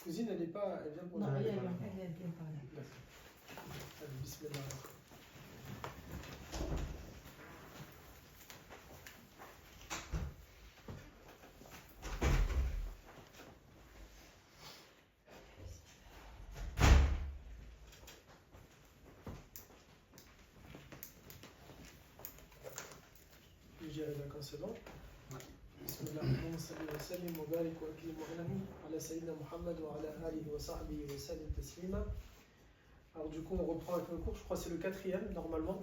Cousine, elle n'est pas. Elle vient pour Non, le. elle vient par là. D'accord. Allez, bismillah. Je dirais d'accord, c'est bon. بسم الله اللهم صل وسلم وبارك واكرم وانعم على سيدنا محمد وعلى اله وصحبه وسلم تسليما. Alors du coup on reprend avec le cours, je crois que c'est le quatrième normalement,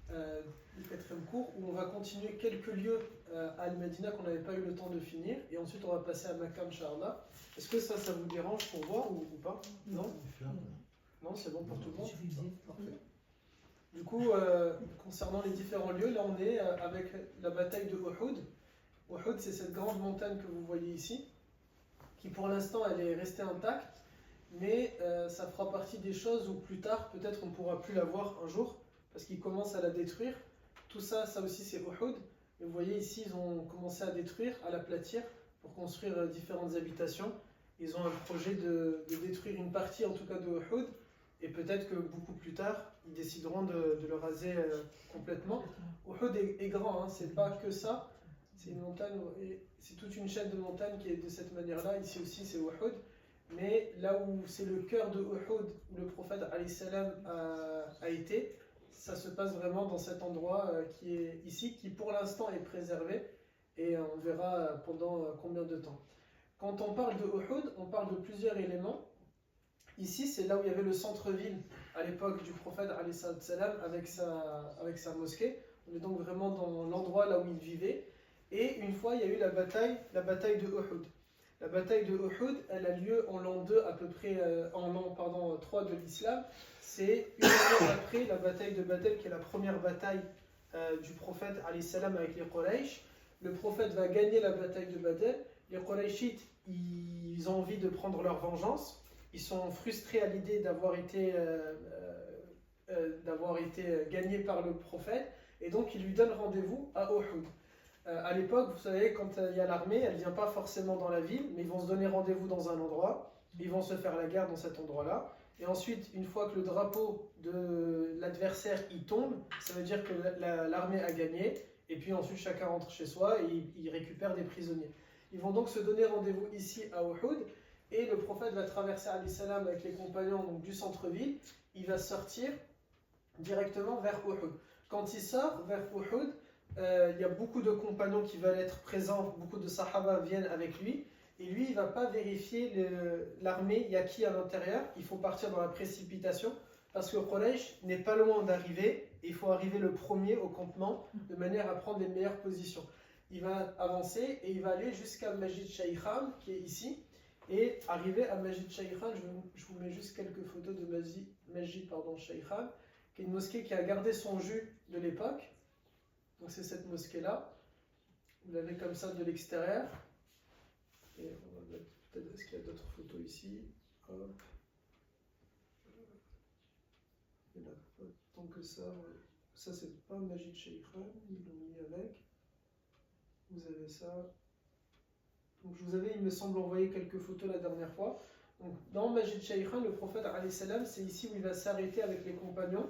le quatrième cours où on va continuer quelques lieux à Al-Madina qu'on n'avait pas eu le temps de finir et ensuite on va passer à Makkah Inch'Allah. Est-ce que ça vous dérange pour voir ou pas? Non? Non, c'est bon pour tout le monde? Parfait. Du coup, concernant les différents lieux, là on est avec la bataille de Uhud. Uhud, c'est cette grande montagne que vous voyez ici, qui pour l'instant elle est restée intacte, mais ça fera partie des choses où plus tard, peut-être on ne pourra plus la voir un jour, parce qu'ils commencent à la détruire. Tout ça, ça aussi c'est Uhud. Et vous voyez ici, ils ont commencé à détruire, à l'aplatir, pour construire différentes habitations. Ils ont un projet de détruire une partie en tout cas de Uhud, et peut-être que beaucoup plus tard, ils décideront de le raser complètement. Uhud est grand, hein, c'est pas que ça. C'est une montagne, c'est toute une chaîne de montagnes qui est de cette manière-là. Ici aussi, c'est Uhud. Mais là où c'est le cœur de Uhud, où le prophète alayhi salam a été, ça se passe vraiment dans cet endroit qui est ici, qui pour l'instant est préservé. Et on verra pendant combien de temps. Quand on parle de Uhud, on parle de plusieurs éléments. Ici, c'est là où il y avait le centre-ville à l'époque du prophète alayhi salam avec sa mosquée. On est donc vraiment dans l'endroit là où il vivait. Et une fois, il y a eu la bataille de Uhud. La bataille de Uhud, elle a lieu en l'an 2 à peu près, en l'an 3 de l'islam. C'est une année après la bataille de Badr, qui est la première bataille du prophète alayhi salam avec les Quraysh. Le prophète va gagner la bataille de Badr. Les Qurayshites, ils ont envie de prendre leur vengeance. Ils sont frustrés à l'idée d'avoir été gagnés par le prophète. Et donc, ils lui donnent rendez-vous à Uhud. À l'époque, vous savez, quand il y a l'armée, elle ne vient pas forcément dans la ville, mais ils vont se donner rendez-vous dans un endroit, ils vont se faire la guerre dans cet endroit-là, et ensuite, une fois que le drapeau de l'adversaire y tombe, ça veut dire que l'armée a gagné, et puis ensuite chacun rentre chez soi et il récupère des prisonniers. Ils vont donc se donner rendez-vous ici à Uhud, et le prophète va traverser alayhi salam avec les compagnons donc, du centre-ville, il va sortir directement vers Uhud. Quand il sort vers Uhud, il y a beaucoup de compagnons qui veulent être présents, beaucoup de sahaba viennent avec lui, et lui il ne va pas vérifier l'armée, il y a qui à l'intérieur, il faut partir dans la précipitation, parce que Quraysh n'est pas loin d'arriver, et il faut arriver le premier au campement, de manière à prendre les meilleures positions. Il va avancer, et il va aller jusqu'à Masjid Shaykhan, qui est ici, et arrivé à Masjid Shaykhan, je vous mets juste quelques photos de Masjid Shaykhan, qui est une mosquée qui a gardé son jus de l'époque. Donc c'est cette mosquée-là. Vous l'avez comme ça de l'extérieur. Et on va mettre peut-être, est-ce qu'il y a d'autres photos ici? Hop. Il n'y en a pas tant que ça. Ça, c'est pas Masjid Shaykhan, ils l'ont mis avec. Vous avez ça. Donc je vous avais, il me semble, envoyé quelques photos la dernière fois. Donc dans Masjid Shaykhan, le prophète alayhi salam, c'est ici où il va s'arrêter avec les compagnons.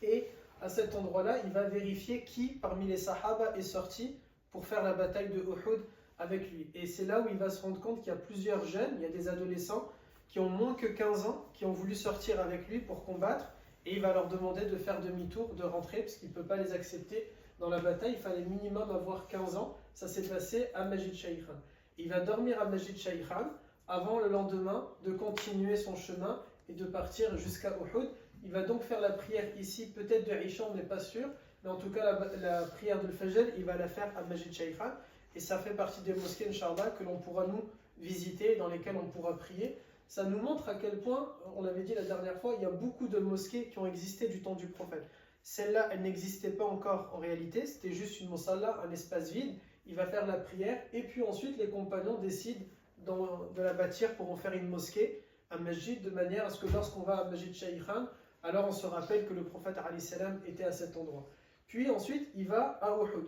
Et à cet endroit-là, il va vérifier qui parmi les sahaba est sorti pour faire la bataille de Uhud avec lui. Et c'est là où il va se rendre compte qu'il y a plusieurs jeunes, il y a des adolescents qui ont moins que 15 ans, qui ont voulu sortir avec lui pour combattre. Et il va leur demander de faire demi-tour, de rentrer, parce qu'il ne peut pas les accepter dans la bataille. Il fallait minimum avoir 15 ans. Ça s'est passé à Masjid Shaykhan. Il va dormir à Masjid Shaykhan avant le lendemain de continuer son chemin et de partir jusqu'à Uhud. Il va donc faire la prière ici, peut-être de Isha, on n'est pas sûr, mais en tout cas la prière de Fajr, il va la faire à Masjid Shaykhan, et ça fait partie des mosquées, Inch'Allah, que l'on pourra nous visiter, dans lesquelles on pourra prier. Ça nous montre à quel point, on l'avait dit la dernière fois, il y a beaucoup de mosquées qui ont existé du temps du prophète. Celle-là, elle n'existait pas encore en réalité, c'était juste une mosalla, un espace vide. Il va faire la prière, et puis ensuite les compagnons décident de la bâtir pour en faire une mosquée, un masjid, de manière à ce que lorsqu'on va à Masjid Shaykhan, alors on se rappelle que le prophète alayhi salam était à cet endroit. Puis ensuite, il va à Uhud.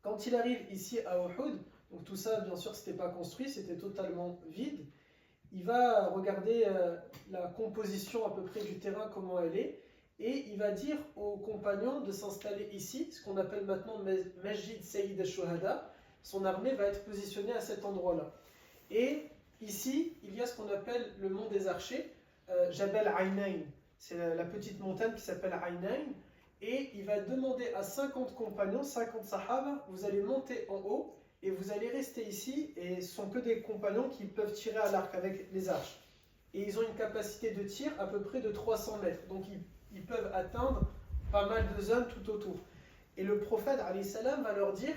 Quand il arrive ici à Uhud, donc tout ça, bien sûr, c'était pas construit, c'était totalement vide. il va regarder la composition à peu près du terrain, comment elle est, et il va dire aux compagnons de s'installer ici, ce qu'on appelle maintenant Masjid Sayyid al-Shuhada. Son armée va être positionnée à cet endroit-là. Et ici, il y a ce qu'on appelle le mont des archers, Jabal Aynayn. C'est la petite montagne qui s'appelle Aynayn. Et il va demander à 50 compagnons, 50 sahaba, vous allez monter en haut et vous allez rester ici. Et ce sont que des compagnons qui peuvent tirer à l'arc avec les arches. Et ils ont une capacité de tir à peu près de 300 mètres. Donc ils peuvent atteindre pas mal de zones tout autour. Et le prophète alayhi salam va leur dire,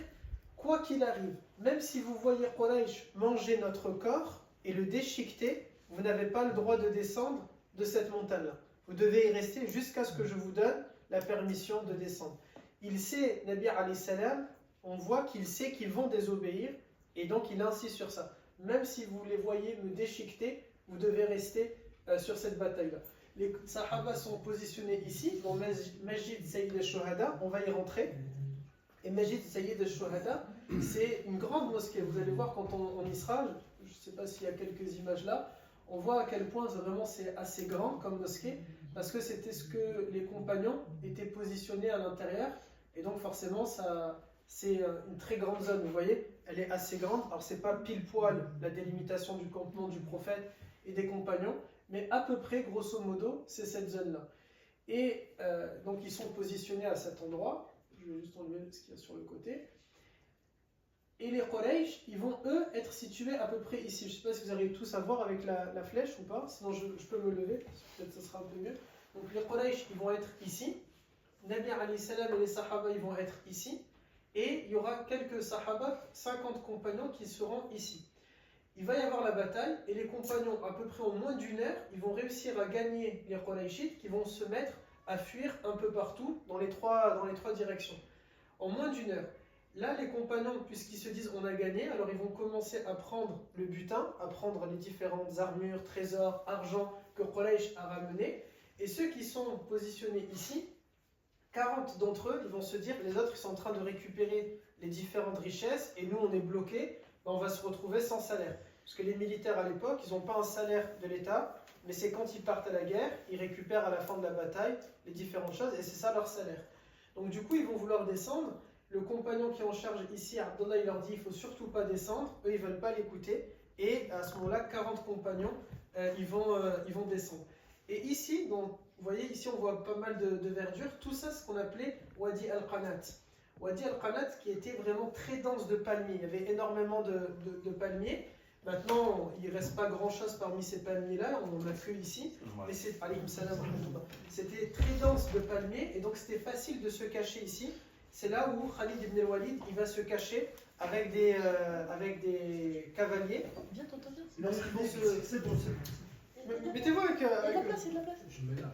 quoi qu'il arrive, même si vous voyez Quraysh manger notre corps et le déchiqueter, vous n'avez pas le droit de descendre de cette montagne-là. Vous devez y rester jusqu'à ce que je vous donne la permission de descendre. Il sait, Nabi alayhi salam, on voit qu'il sait qu'ils vont désobéir et donc il insiste sur ça. Même si vous les voyez me déchiqueter, vous devez rester sur cette bataille-là. Les Sahaba sont positionnés ici, dans Masjid Sayyid al-Shuhada, on va y rentrer. Et Masjid Sayyid al-Shuhada, c'est une grande mosquée. Vous allez voir quand on y sera, je ne sais pas s'il y a quelques images là, on voit à quel point vraiment c'est assez grand comme mosquée, parce que c'était ce que les compagnons étaient positionnés à l'intérieur, et donc forcément c'est une très grande zone, vous voyez, elle est assez grande. Alors c'est pas pile poil la délimitation du campement du prophète et des compagnons, mais à peu près, grosso modo, c'est cette zone-là. Et donc ils sont positionnés à cet endroit. Je vais juste enlever ce qu'il y a sur le côté. Et les Quraysh, ils vont eux être situés à peu près ici. Je ne sais pas si vous arrivez tous à voir avec la flèche ou pas, sinon je peux me lever, peut-être que ça sera un peu mieux. Donc les Quraysh, ils vont être ici. Nabi alayhi salam et les Sahaba, ils vont être ici. Et il y aura quelques Sahaba, 50 compagnons qui seront ici. Il va y avoir la bataille et les compagnons, à peu près en moins d'une heure, ils vont réussir à gagner les Qurayshites qui vont se mettre à fuir un peu partout dans les trois directions. En moins d'une heure. Là, les compagnons, puisqu'ils se disent on a gagné, alors ils vont commencer à prendre le butin, à prendre les différentes armures, trésors, argent que Quraysh a ramené. Et ceux qui sont positionnés ici, 40 d'entre eux, ils vont se dire les autres ils sont en train de récupérer les différentes richesses et nous on est bloqués, on va se retrouver sans salaire. Parce que les militaires à l'époque, ils n'ont pas un salaire de l'État, mais c'est quand ils partent à la guerre, ils récupèrent à la fin de la bataille les différentes choses et c'est ça leur salaire. Donc du coup, ils vont vouloir descendre. Le compagnon qui est en charge ici, Abdullah, il leur dit il ne faut surtout pas descendre. Eux, ils ne veulent pas l'écouter. Et à ce moment-là, 40 compagnons, ils vont descendre. Et ici, donc, vous voyez, ici, on voit pas mal de verdure. Tout ça, c'est ce qu'on appelait Wadi al-Qanat. Wadi al-Qanat qui était vraiment très dense de palmiers. Il y avait énormément de palmiers. Maintenant, il ne reste pas grand-chose parmi ces palmiers-là, on en a que ici, mais c'était très dense de palmiers, et donc c'était facile de se cacher ici. C'est là où Khalid ibn al-Walid il va se cacher avec des cavaliers. Bien, t'entends bien. C'est bon. Mettez-vous avec... Il y a de la place, il y a de la place. Je me mets là.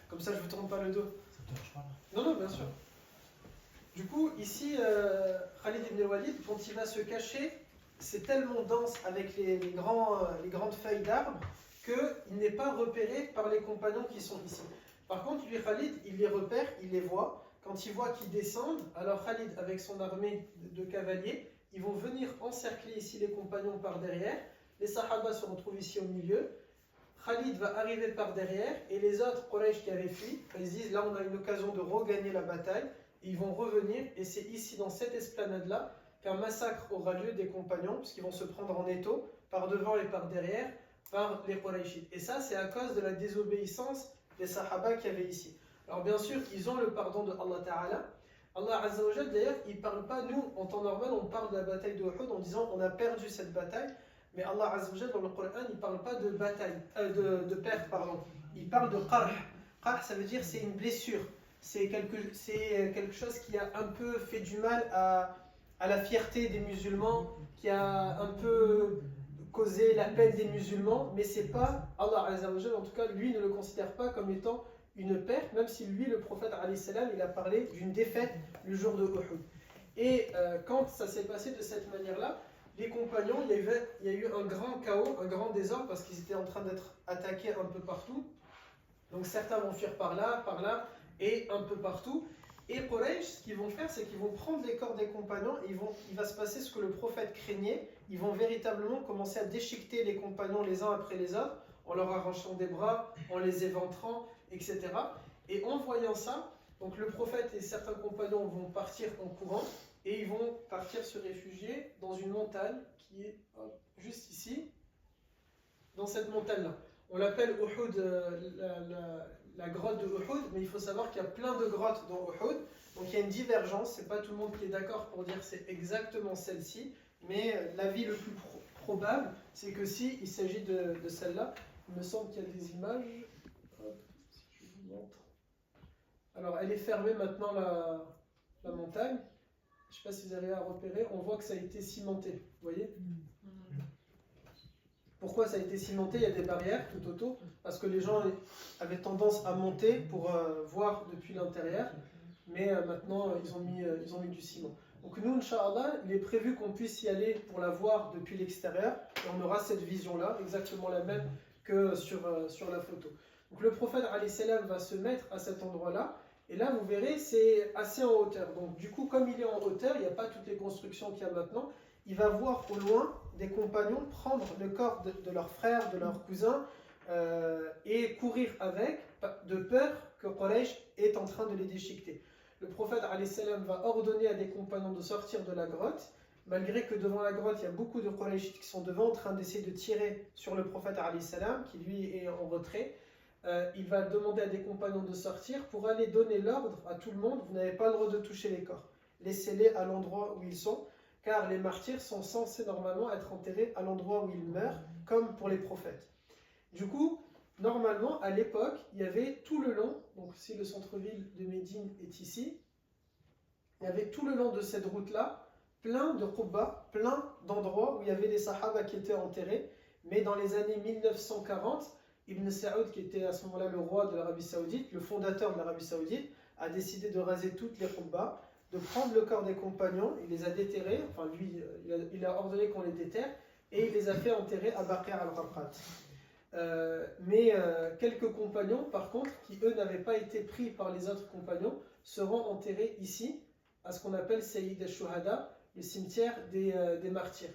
Comme ça, je ne vous tourne pas le dos. Ça te dérange pas là? Non, bien sûr. Du coup, ici, Khalid ibn al-Walid, quand il va se cacher, c'est tellement dense avec les grandes feuilles d'arbres qu'il n'est pas repéré par les compagnons qui sont ici. Par contre, lui, Khalid, il les repère, il les voit. Quand il voit qu'ils descendent, alors Khalid, avec son armée de cavaliers, ils vont venir encercler ici les compagnons par derrière. Les Sahaba se retrouvent ici au milieu. Khalid va arriver par derrière et les autres Quraysh qui avaient fui, ils se disent là on a une occasion de regagner la bataille. Et ils vont revenir et c'est ici dans cette esplanade-là qu'un massacre aura lieu des compagnons, puisqu'ils vont se prendre en étau, par devant et par derrière, par les Qurayshites. Et ça, c'est à cause de la désobéissance des Sahaba qu'il y avait ici. Alors bien sûr, ils ont le pardon de Allah Ta'ala. Allah Azza wa Jal, d'ailleurs, il ne parle pas, nous, en temps normal, on parle de la bataille de Uhud en disant on a perdu cette bataille, mais Allah Azza wa Jal, dans le Coran, il ne parle pas de bataille, de perte, pardon. Il parle de qarh. Qarh, ça veut dire c'est une blessure. C'est quelque chose qui a un peu fait du mal à la fierté des musulmans, qui a un peu causé la peine des musulmans, mais c'est pas, Allah Azza wa Jal, en tout cas, lui ne le considère pas comme étant une perte, même si lui, le prophète alayhi salam, il a parlé d'une défaite le jour de Uhud. Et quand ça s'est passé de cette manière-là, les compagnons, il y a eu un grand chaos, un grand désordre, parce qu'ils étaient en train d'être attaqués un peu partout. Donc certains vont fuir par là, et un peu partout. Et Quraysh, ce qu'ils vont faire, c'est qu'ils vont prendre les corps des compagnons et il va se passer ce que le prophète craignait. Ils vont véritablement commencer à déchiqueter les compagnons les uns après les autres, en leur arrachant des bras, en les éventrant, etc. Et en voyant ça, donc le prophète et certains compagnons vont partir en courant et ils vont partir se réfugier dans une montagne qui est juste ici, dans cette montagne-là. On l'appelle Uhud, la grotte de Uhud, mais il faut savoir qu'il y a plein de grottes dans Uhud. Donc il y a une divergence, c'est pas tout le monde qui est d'accord pour dire que c'est exactement celle-ci, mais l'avis le plus probable, c'est que si il s'agit de celle-là, il me semble qu'il y a des images. Hop, si je vous montre. Alors elle est fermée maintenant la montagne. Je ne sais pas si vous avez à repérer, on voit que ça a été cimenté, vous voyez ? Pourquoi ça a été cimenté? Il y a des barrières tout autour, parce que les gens avaient tendance à monter pour voir depuis l'intérieur, mais maintenant ils ont mis du ciment. Donc nous, Inch'Allah, il est prévu qu'on puisse y aller pour la voir depuis l'extérieur, et on aura cette vision-là, exactement la même que sur la photo. Donc le prophète alayhi salam va se mettre à cet endroit-là, et là vous verrez, c'est assez en hauteur. Donc du coup, comme il est en hauteur, il n'y a pas toutes les constructions qu'il y a maintenant, il va voir au loin des compagnons prendre le corps de leurs frères, de leurs cousins, et courir avec, de peur que Quraysh est en train de les déchiqueter. Le prophète alayhi salam va ordonner à des compagnons de sortir de la grotte, malgré que devant la grotte, il y a beaucoup de Quraysh qui sont devant en train d'essayer de tirer sur le prophète alayhi salam, qui lui est en retrait. Il va demander à des compagnons de sortir pour aller donner l'ordre à tout le monde, vous n'avez pas le droit de toucher les corps. Laissez-les à l'endroit où ils sont, car les martyrs sont censés normalement être enterrés à l'endroit où ils meurent, comme pour les prophètes. Du coup, normalement, à l'époque, il y avait tout le long, donc si le centre-ville de Médine est ici, il y avait tout le long de cette route-là, plein de qubba, plein d'endroits où il y avait des sahaba qui étaient enterrés, mais dans les années 1940, Ibn Saoud, qui était à ce moment-là le roi de l'Arabie Saoudite, le fondateur de l'Arabie Saoudite, a décidé de raser toutes les qubba, de prendre le corps des compagnons, il les a déterrés, enfin lui, il a ordonné qu'on les déterre, et il les a fait enterrer à Baqi' al-Gharqad. Mais quelques compagnons, par contre, qui eux n'avaient pas été pris par les autres compagnons, seront enterrés ici, à ce qu'on appelle Sayyid al-Shuhada, le cimetière des martyrs.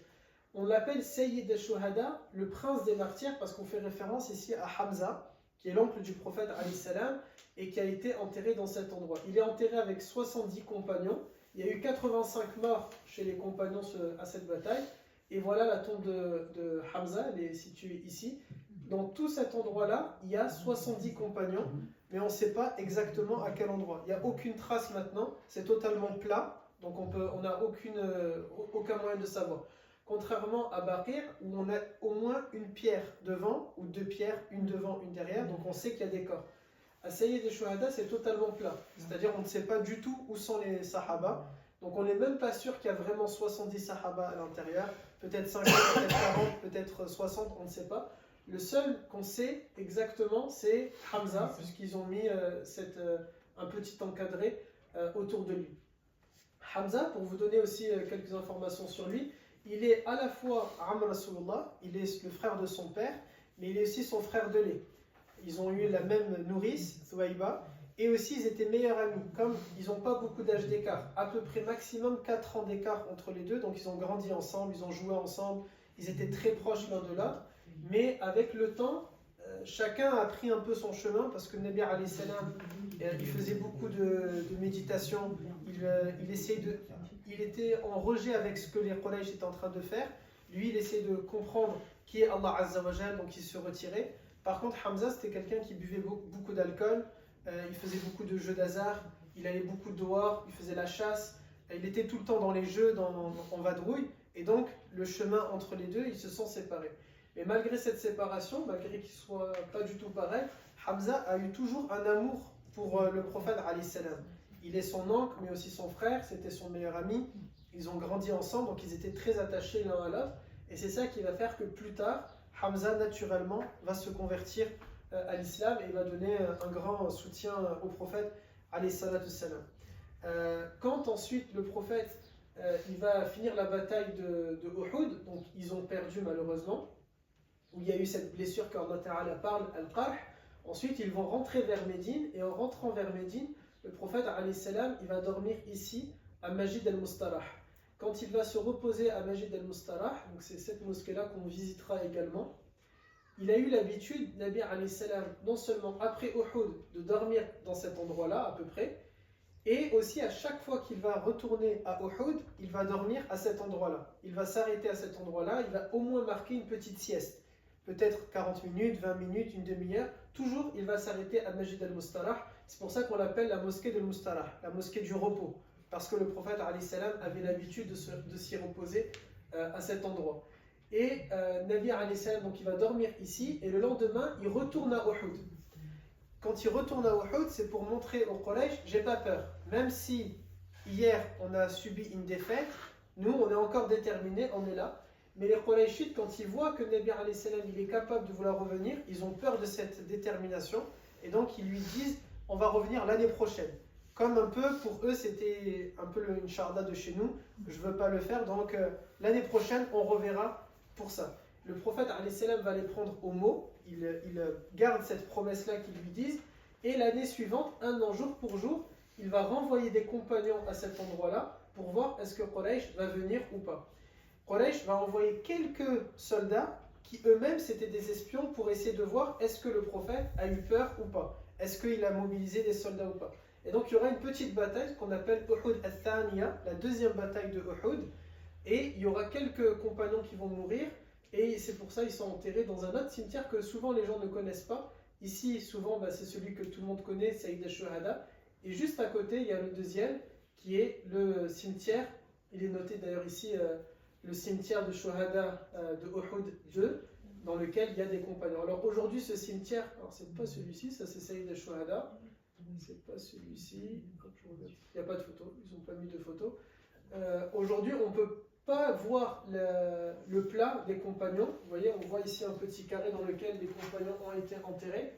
On l'appelle Sayyid al-Shuhada, le prince des martyrs, parce qu'on fait référence ici à Hamza, qui est l'oncle du prophète alayhi salam, et qui a été enterré dans cet endroit. Il est enterré avec 70 compagnons. Il y a eu 85 morts chez les compagnons à cette bataille. Et voilà la tombe de Hamza, elle est située ici. Dans tout cet endroit-là, il y a 70 compagnons, mais on ne sait pas exactement à quel endroit. Il n'y a aucune trace maintenant, c'est totalement plat, donc on n'a aucun moyen de savoir. Contrairement à Baqi', où on a au moins une pierre devant, ou deux pierres, une devant, une derrière, donc on sait qu'il y a des corps. À Sayyid al-Shuhada, c'est totalement plat, c'est-à-dire on ne sait pas du tout où sont les sahaba, donc on n'est même pas sûr qu'il y a vraiment 70 sahaba à l'intérieur, peut-être 50, peut-être 40, peut-être 60, on ne sait pas. Le seul qu'on sait exactement, c'est Hamza, puisqu'ils ont mis un petit encadré autour de lui. Hamza, pour vous donner aussi quelques informations sur lui, il est à la fois Am Rasulullah, il est le frère de son père, mais il est aussi son frère de lait. Ils ont eu la même nourrice, Thuwayba, et aussi ils étaient meilleurs amis. Comme ils n'ont pas beaucoup d'âge d'écart, à peu près maximum 4 ans d'écart entre les deux, donc ils ont grandi ensemble, ils ont joué ensemble, ils étaient très proches l'un de l'autre. Mais avec le temps, chacun a pris un peu son chemin, parce que Nabi alayhi salam, il faisait beaucoup de méditation, il était en rejet avec ce que les Quraysh étaient en train de faire. Lui, il essayait de comprendre qui est Allah Azza wa Jal, donc il se retirait. Par contre, Hamza, c'était quelqu'un qui buvait beaucoup d'alcool, il faisait beaucoup de jeux d'hasard, il allait beaucoup dehors, il faisait la chasse, il était tout le temps dans les jeux, en vadrouille, et donc le chemin entre les deux, ils se sont séparés. Mais malgré cette séparation, malgré qu'ils ne soient pas du tout pareils, Hamza a eu toujours un amour pour le prophète alayhi salam. Il est son oncle, mais aussi son frère, c'était son meilleur ami. Ils ont grandi ensemble, donc ils étaient très attachés l'un à l'autre. Et c'est ça qui va faire que plus tard, Hamza, naturellement, va se convertir à l'islam et va donner un grand soutien au prophète alayhi salatu salam. Quand ensuite le prophète il va finir la bataille de Uhud, donc ils ont perdu malheureusement, où il y a eu cette blessure qu'Allah Ta'ala parle, Al-Qarh. Ensuite, ils vont rentrer vers Médine, et en rentrant vers Médine, le prophète alayhi salam, il va dormir ici à Majid al-Mustarah. Quand il va se reposer à Majid al-Mustarah, donc c'est cette mosquée-là qu'on visitera également, il a eu l'habitude, Nabi alayhi salam, non seulement après Uhud, de dormir dans cet endroit-là à peu près, et aussi à chaque fois qu'il va retourner à Uhud, il va dormir à cet endroit-là. Il va s'arrêter à cet endroit-là, il va au moins marquer une petite sieste. Peut-être 40 minutes, 20 minutes, une demi-heure. Toujours, il va s'arrêter à Majid al-Mustarah. C'est pour ça qu'on l'appelle la mosquée de Mustarah, la mosquée du repos. Parce que le prophète alayhi salam avait l'habitude de s'y reposer à cet endroit. Et Nabi alayhi salam, donc il va dormir ici, et le lendemain, il retourne à Uhud. Quand il retourne à Uhud, c'est pour montrer au Quraysh, j'ai pas peur. Même si hier on a subi une défaite, nous on est encore déterminés, on est là. Mais les Qurayshites, quand ils voient que Nabi alayhi salam il est capable de vouloir revenir, ils ont peur de cette détermination. Et donc ils lui disent, on va revenir l'année prochaine. Comme un peu, pour eux, c'était un peu une charda de chez nous, je veux pas le faire, donc l'année prochaine, on reverra pour ça. Le prophète alayhi salam va les prendre au mot, il garde cette promesse-là qu'ils lui disent, et l'année suivante, un an jour pour jour, il va renvoyer des compagnons à cet endroit-là pour voir est-ce que Quraysh va venir ou pas. Quraysh va envoyer quelques soldats qui eux-mêmes c'était des espions pour essayer de voir est-ce que le prophète a eu peur ou pas, est-ce qu'il a mobilisé des soldats ou pas. Et donc il y aura une petite bataille qu'on appelle Uhud al-Thaniya, la deuxième bataille de Uhud, et il y aura quelques compagnons qui vont mourir, et c'est pour ça qu'ils sont enterrés dans un autre cimetière que souvent les gens ne connaissent pas. Ici, souvent, c'est celui que tout le monde connaît, Saïd al-Shuhada, et juste à côté, il y a le deuxième, qui est le cimetière, il est noté d'ailleurs ici, le cimetière de Shuhada de Uhud 2, dans lequel il y a des compagnons. Alors aujourd'hui, ce cimetière, alors c'est pas celui-ci, ça c'est Saïd al-Shuhada, c'est pas celui-ci, il n'y a pas de photo, ils n'ont pas mis de photo. Aujourd'hui, on peut pas voir le plat des compagnons. Vous voyez, on voit ici un petit carré dans lequel les compagnons ont été enterrés.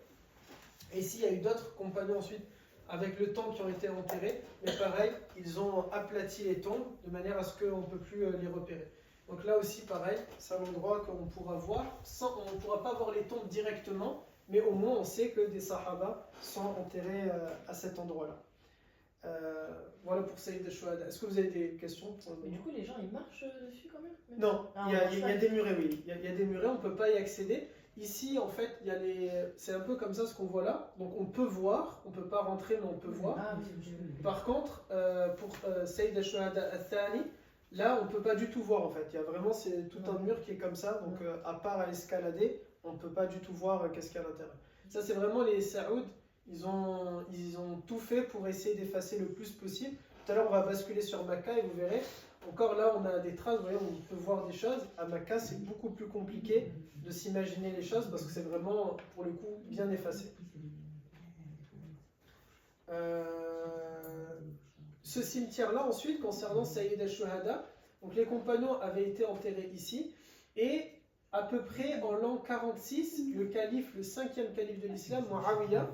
Et ici, il y a eu d'autres compagnons ensuite, avec le temps, qui ont été enterrés. Mais pareil, ils ont aplati les tombes de manière à ce qu'on ne peut plus les repérer. Donc là aussi, pareil, c'est un endroit qu'on pourra voir. On ne pourra pas voir les tombes directement, mais au moins on sait que des sahaba sont enterrés à cet endroit-là. Voilà pour Saïd al-Shuhada. Est-ce que vous avez des questions pour le Mais du moment? coup, les gens ils marchent dessus quand même? Non, Ah, il y a des murets, oui. Il y a des murets, on ne peut pas y accéder. Ici, en fait, c'est un peu comme ça ce qu'on voit là. Donc on peut voir, on ne peut pas rentrer, mais on peut voir. Ah, oui. Par contre, pour Saïd al-Shuhada al-Thani, là, on ne peut pas du tout voir en fait. Il y a vraiment c'est tout un mur qui est comme ça. Donc à part à escalader, on ne peut pas du tout voir qu'est-ce qu'il y a à l'intérieur. Ça, c'est vraiment les Saoud. Ils ont tout fait pour essayer d'effacer le plus possible. Tout à l'heure, on va basculer sur Makkah et vous verrez. Encore là, on a des traces, vous voyez, on peut voir des choses. À Makkah, c'est beaucoup plus compliqué de s'imaginer les choses parce que c'est vraiment, pour le coup, bien effacé. Ce cimetière-là, ensuite, concernant Saïd al-Shuhada, donc les compagnons avaient été enterrés ici, et à peu près en l'an 46, le calife, le 5e calife de l'islam, Muawiyah,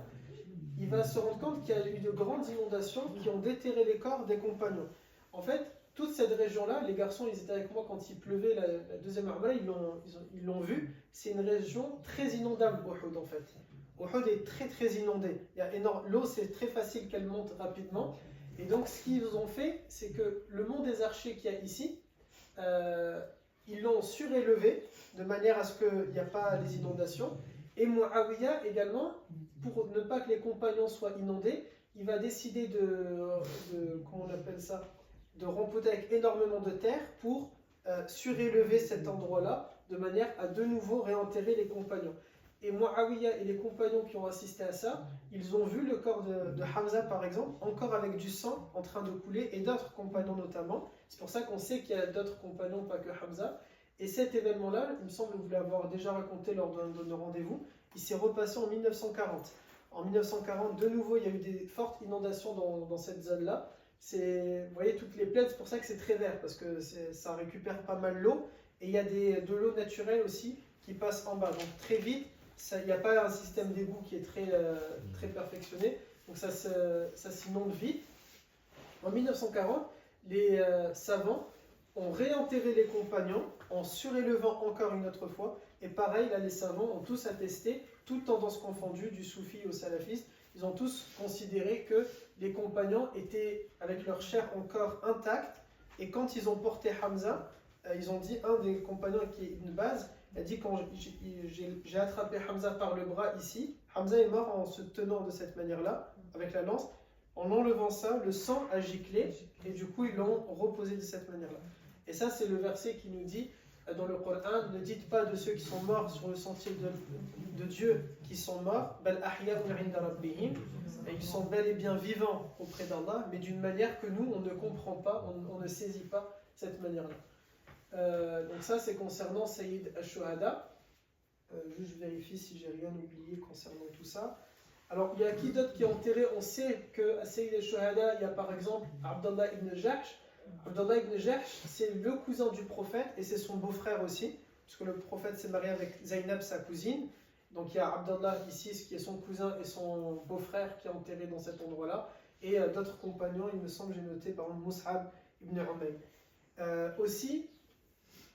il va se rendre compte qu'il y a eu de grandes inondations qui ont déterré les corps des compagnons. En fait, toute cette région-là, les garçons, ils étaient avec moi quand il pleuvait la deuxième Armada, ils l'ont vu, c'est une région très inondable, Uhud en fait. Uhud est très très inondé. Il y a l'eau, c'est très facile qu'elle monte rapidement. Et donc, ce qu'ils ont fait, c'est que le mont des Archers qu'il y a ici, ils l'ont surélevé de manière à ce qu'il n'y a pas les inondations. Et Muawiyah également, pour ne pas que les compagnons soient inondés, il va décider comment on appelle ça, de rempoter avec énormément de terre pour surélever cet endroit-là, de manière à de nouveau réenterrer les compagnons. Et Muawiyah et les compagnons qui ont assisté à ça, ils ont vu le corps de Hamza par exemple, encore avec du sang en train de couler, et d'autres compagnons notamment. C'est pour ça qu'on sait qu'il y a d'autres compagnons, pas que Hamza. Et cet événement-là, il me semble vous l'avoir déjà raconté lors de nos rendez-vous, il s'est repassé en 1940. En 1940, de nouveau, il y a eu des fortes inondations dans cette zone-là. Vous voyez toutes les plaines, c'est pour ça que c'est très vert, parce que ça récupère pas mal l'eau. Et il y a de l'eau naturelle aussi qui passe en bas. Donc très vite, il n'y a pas un système d'égout qui est très perfectionné. Donc ça s'inonde vite. En 1940, les savants ont réenterré les compagnons en surélevant encore une autre fois. Et pareil, là, les savants ont tous attesté, toutes tendances confondues, du soufi au salafiste, ils ont tous considéré que les compagnons étaient avec leur chair encore intacte, et quand ils ont porté Hamza, ils ont dit, un des compagnons qui est Ibn Baz, a dit quand j'ai attrapé Hamza par le bras ici, Hamza est mort en se tenant de cette manière-là, avec la lance, en enlevant ça, le sang a giclé, et du coup ils l'ont reposé de cette manière-là. Et ça c'est le verset qui nous dit, dans le Coran, ne dites pas de ceux qui sont morts sur le sentier de Dieu qui sont morts, bal ahya'un 'inda rabbihim, et ils sont bel et bien vivants auprès d'Allah, mais d'une manière que nous on ne comprend pas, on ne saisit pas cette manière-là. Donc ça c'est concernant Sayyid al-Shuhada. Juste je vérifie si j'ai rien oublié concernant tout ça. Alors il y a qui d'autre qui est enterré? On sait qu'à Sayyid al-Shuhada il y a par exemple Abdallah ibn Jahsh. Abdallah ibn Jahsh, c'est le cousin du prophète et c'est son beau-frère aussi, puisque le prophète s'est marié avec Zaynab, sa cousine. Donc il y a Abdallah ici, qui est son cousin et son beau-frère qui est enterré dans cet endroit-là. Et d'autres compagnons, il me semble, j'ai noté par exemple Mus'ab ibn Umayr. Aussi,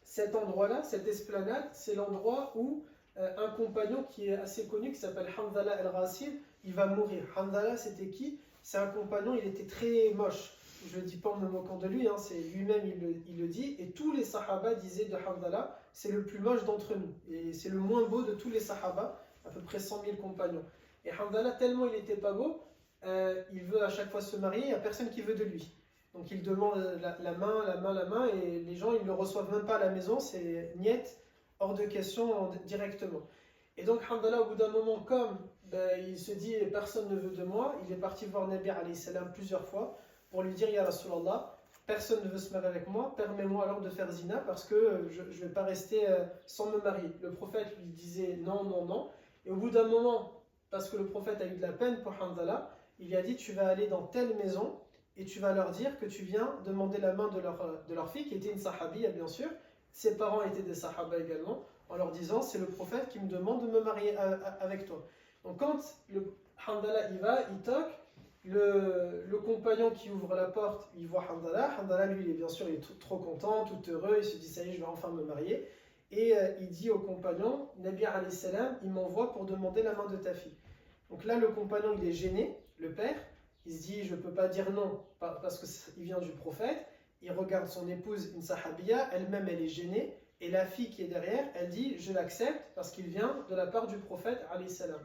cet endroit-là, cette esplanade, c'est l'endroit où un compagnon qui est assez connu, qui s'appelle Hanzala al-Ghasil, il va mourir. Hanzala, c'était qui? C'est un compagnon, il était très moche. Je ne le dis pas en me moquant de lui, c'est lui-même il le dit, et tous les sahaba disaient de Hanzala, c'est le plus moche d'entre nous, et c'est le moins beau de tous les sahaba, à peu près 100 000 compagnons. Et Hanzala, tellement il n'était pas beau, il veut à chaque fois se marier, il n'y a personne qui veut de lui. Donc il demande la main, et les gens ils ne le reçoivent même pas à la maison, c'est niet, hors de question directement. Et donc Hanzala, au bout d'un moment, comme il se dit personne ne veut de moi, il est parti voir Nabi alayhi salam plusieurs fois, pour lui dire, Ya Rasulallah, personne ne veut se marier avec moi, permets-moi alors de faire zina parce que je ne vais pas rester sans me marier. Le prophète lui disait non, non, non. Et au bout d'un moment, parce que le prophète a eu de la peine pour Hanzala, il lui a dit, tu vas aller dans telle maison et tu vas leur dire que tu viens demander la main de leur fille, qui était une sahabiya bien sûr. Ses parents étaient des sahaba également, en leur disant, c'est le prophète qui me demande de me marier avec toi. Donc quand Hanzala y va, il toque, le compagnon qui ouvre la porte, il voit Hanzala. Hanzala, lui, bien sûr, il est trop content, tout heureux. Il se dit, ça y est, je vais enfin me marier. Et il dit au compagnon, Nabi alayhi salam, il m'envoie pour demander la main de ta fille. Donc là, le compagnon, il est gêné, le père. Il se dit, je ne peux pas dire non, parce qu'il vient du prophète. Il regarde son épouse, une sahabiya, elle-même, elle est gênée. Et la fille qui est derrière, elle dit, je l'accepte, parce qu'il vient de la part du prophète, alayhi salam.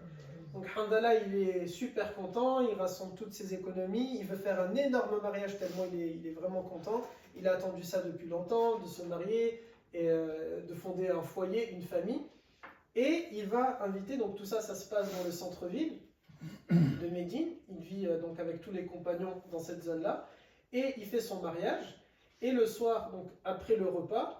Donc Hanzala, il est super content, il rassemble toutes ses économies, il veut faire un énorme mariage tellement il est vraiment content. Il a attendu ça depuis longtemps, de se marier et de fonder un foyer, une famille. Et il va inviter, donc tout ça, ça se passe dans le centre-ville de Médine. Il vit donc avec tous les compagnons dans cette zone-là. Et il fait son mariage. Et le soir, donc après le repas,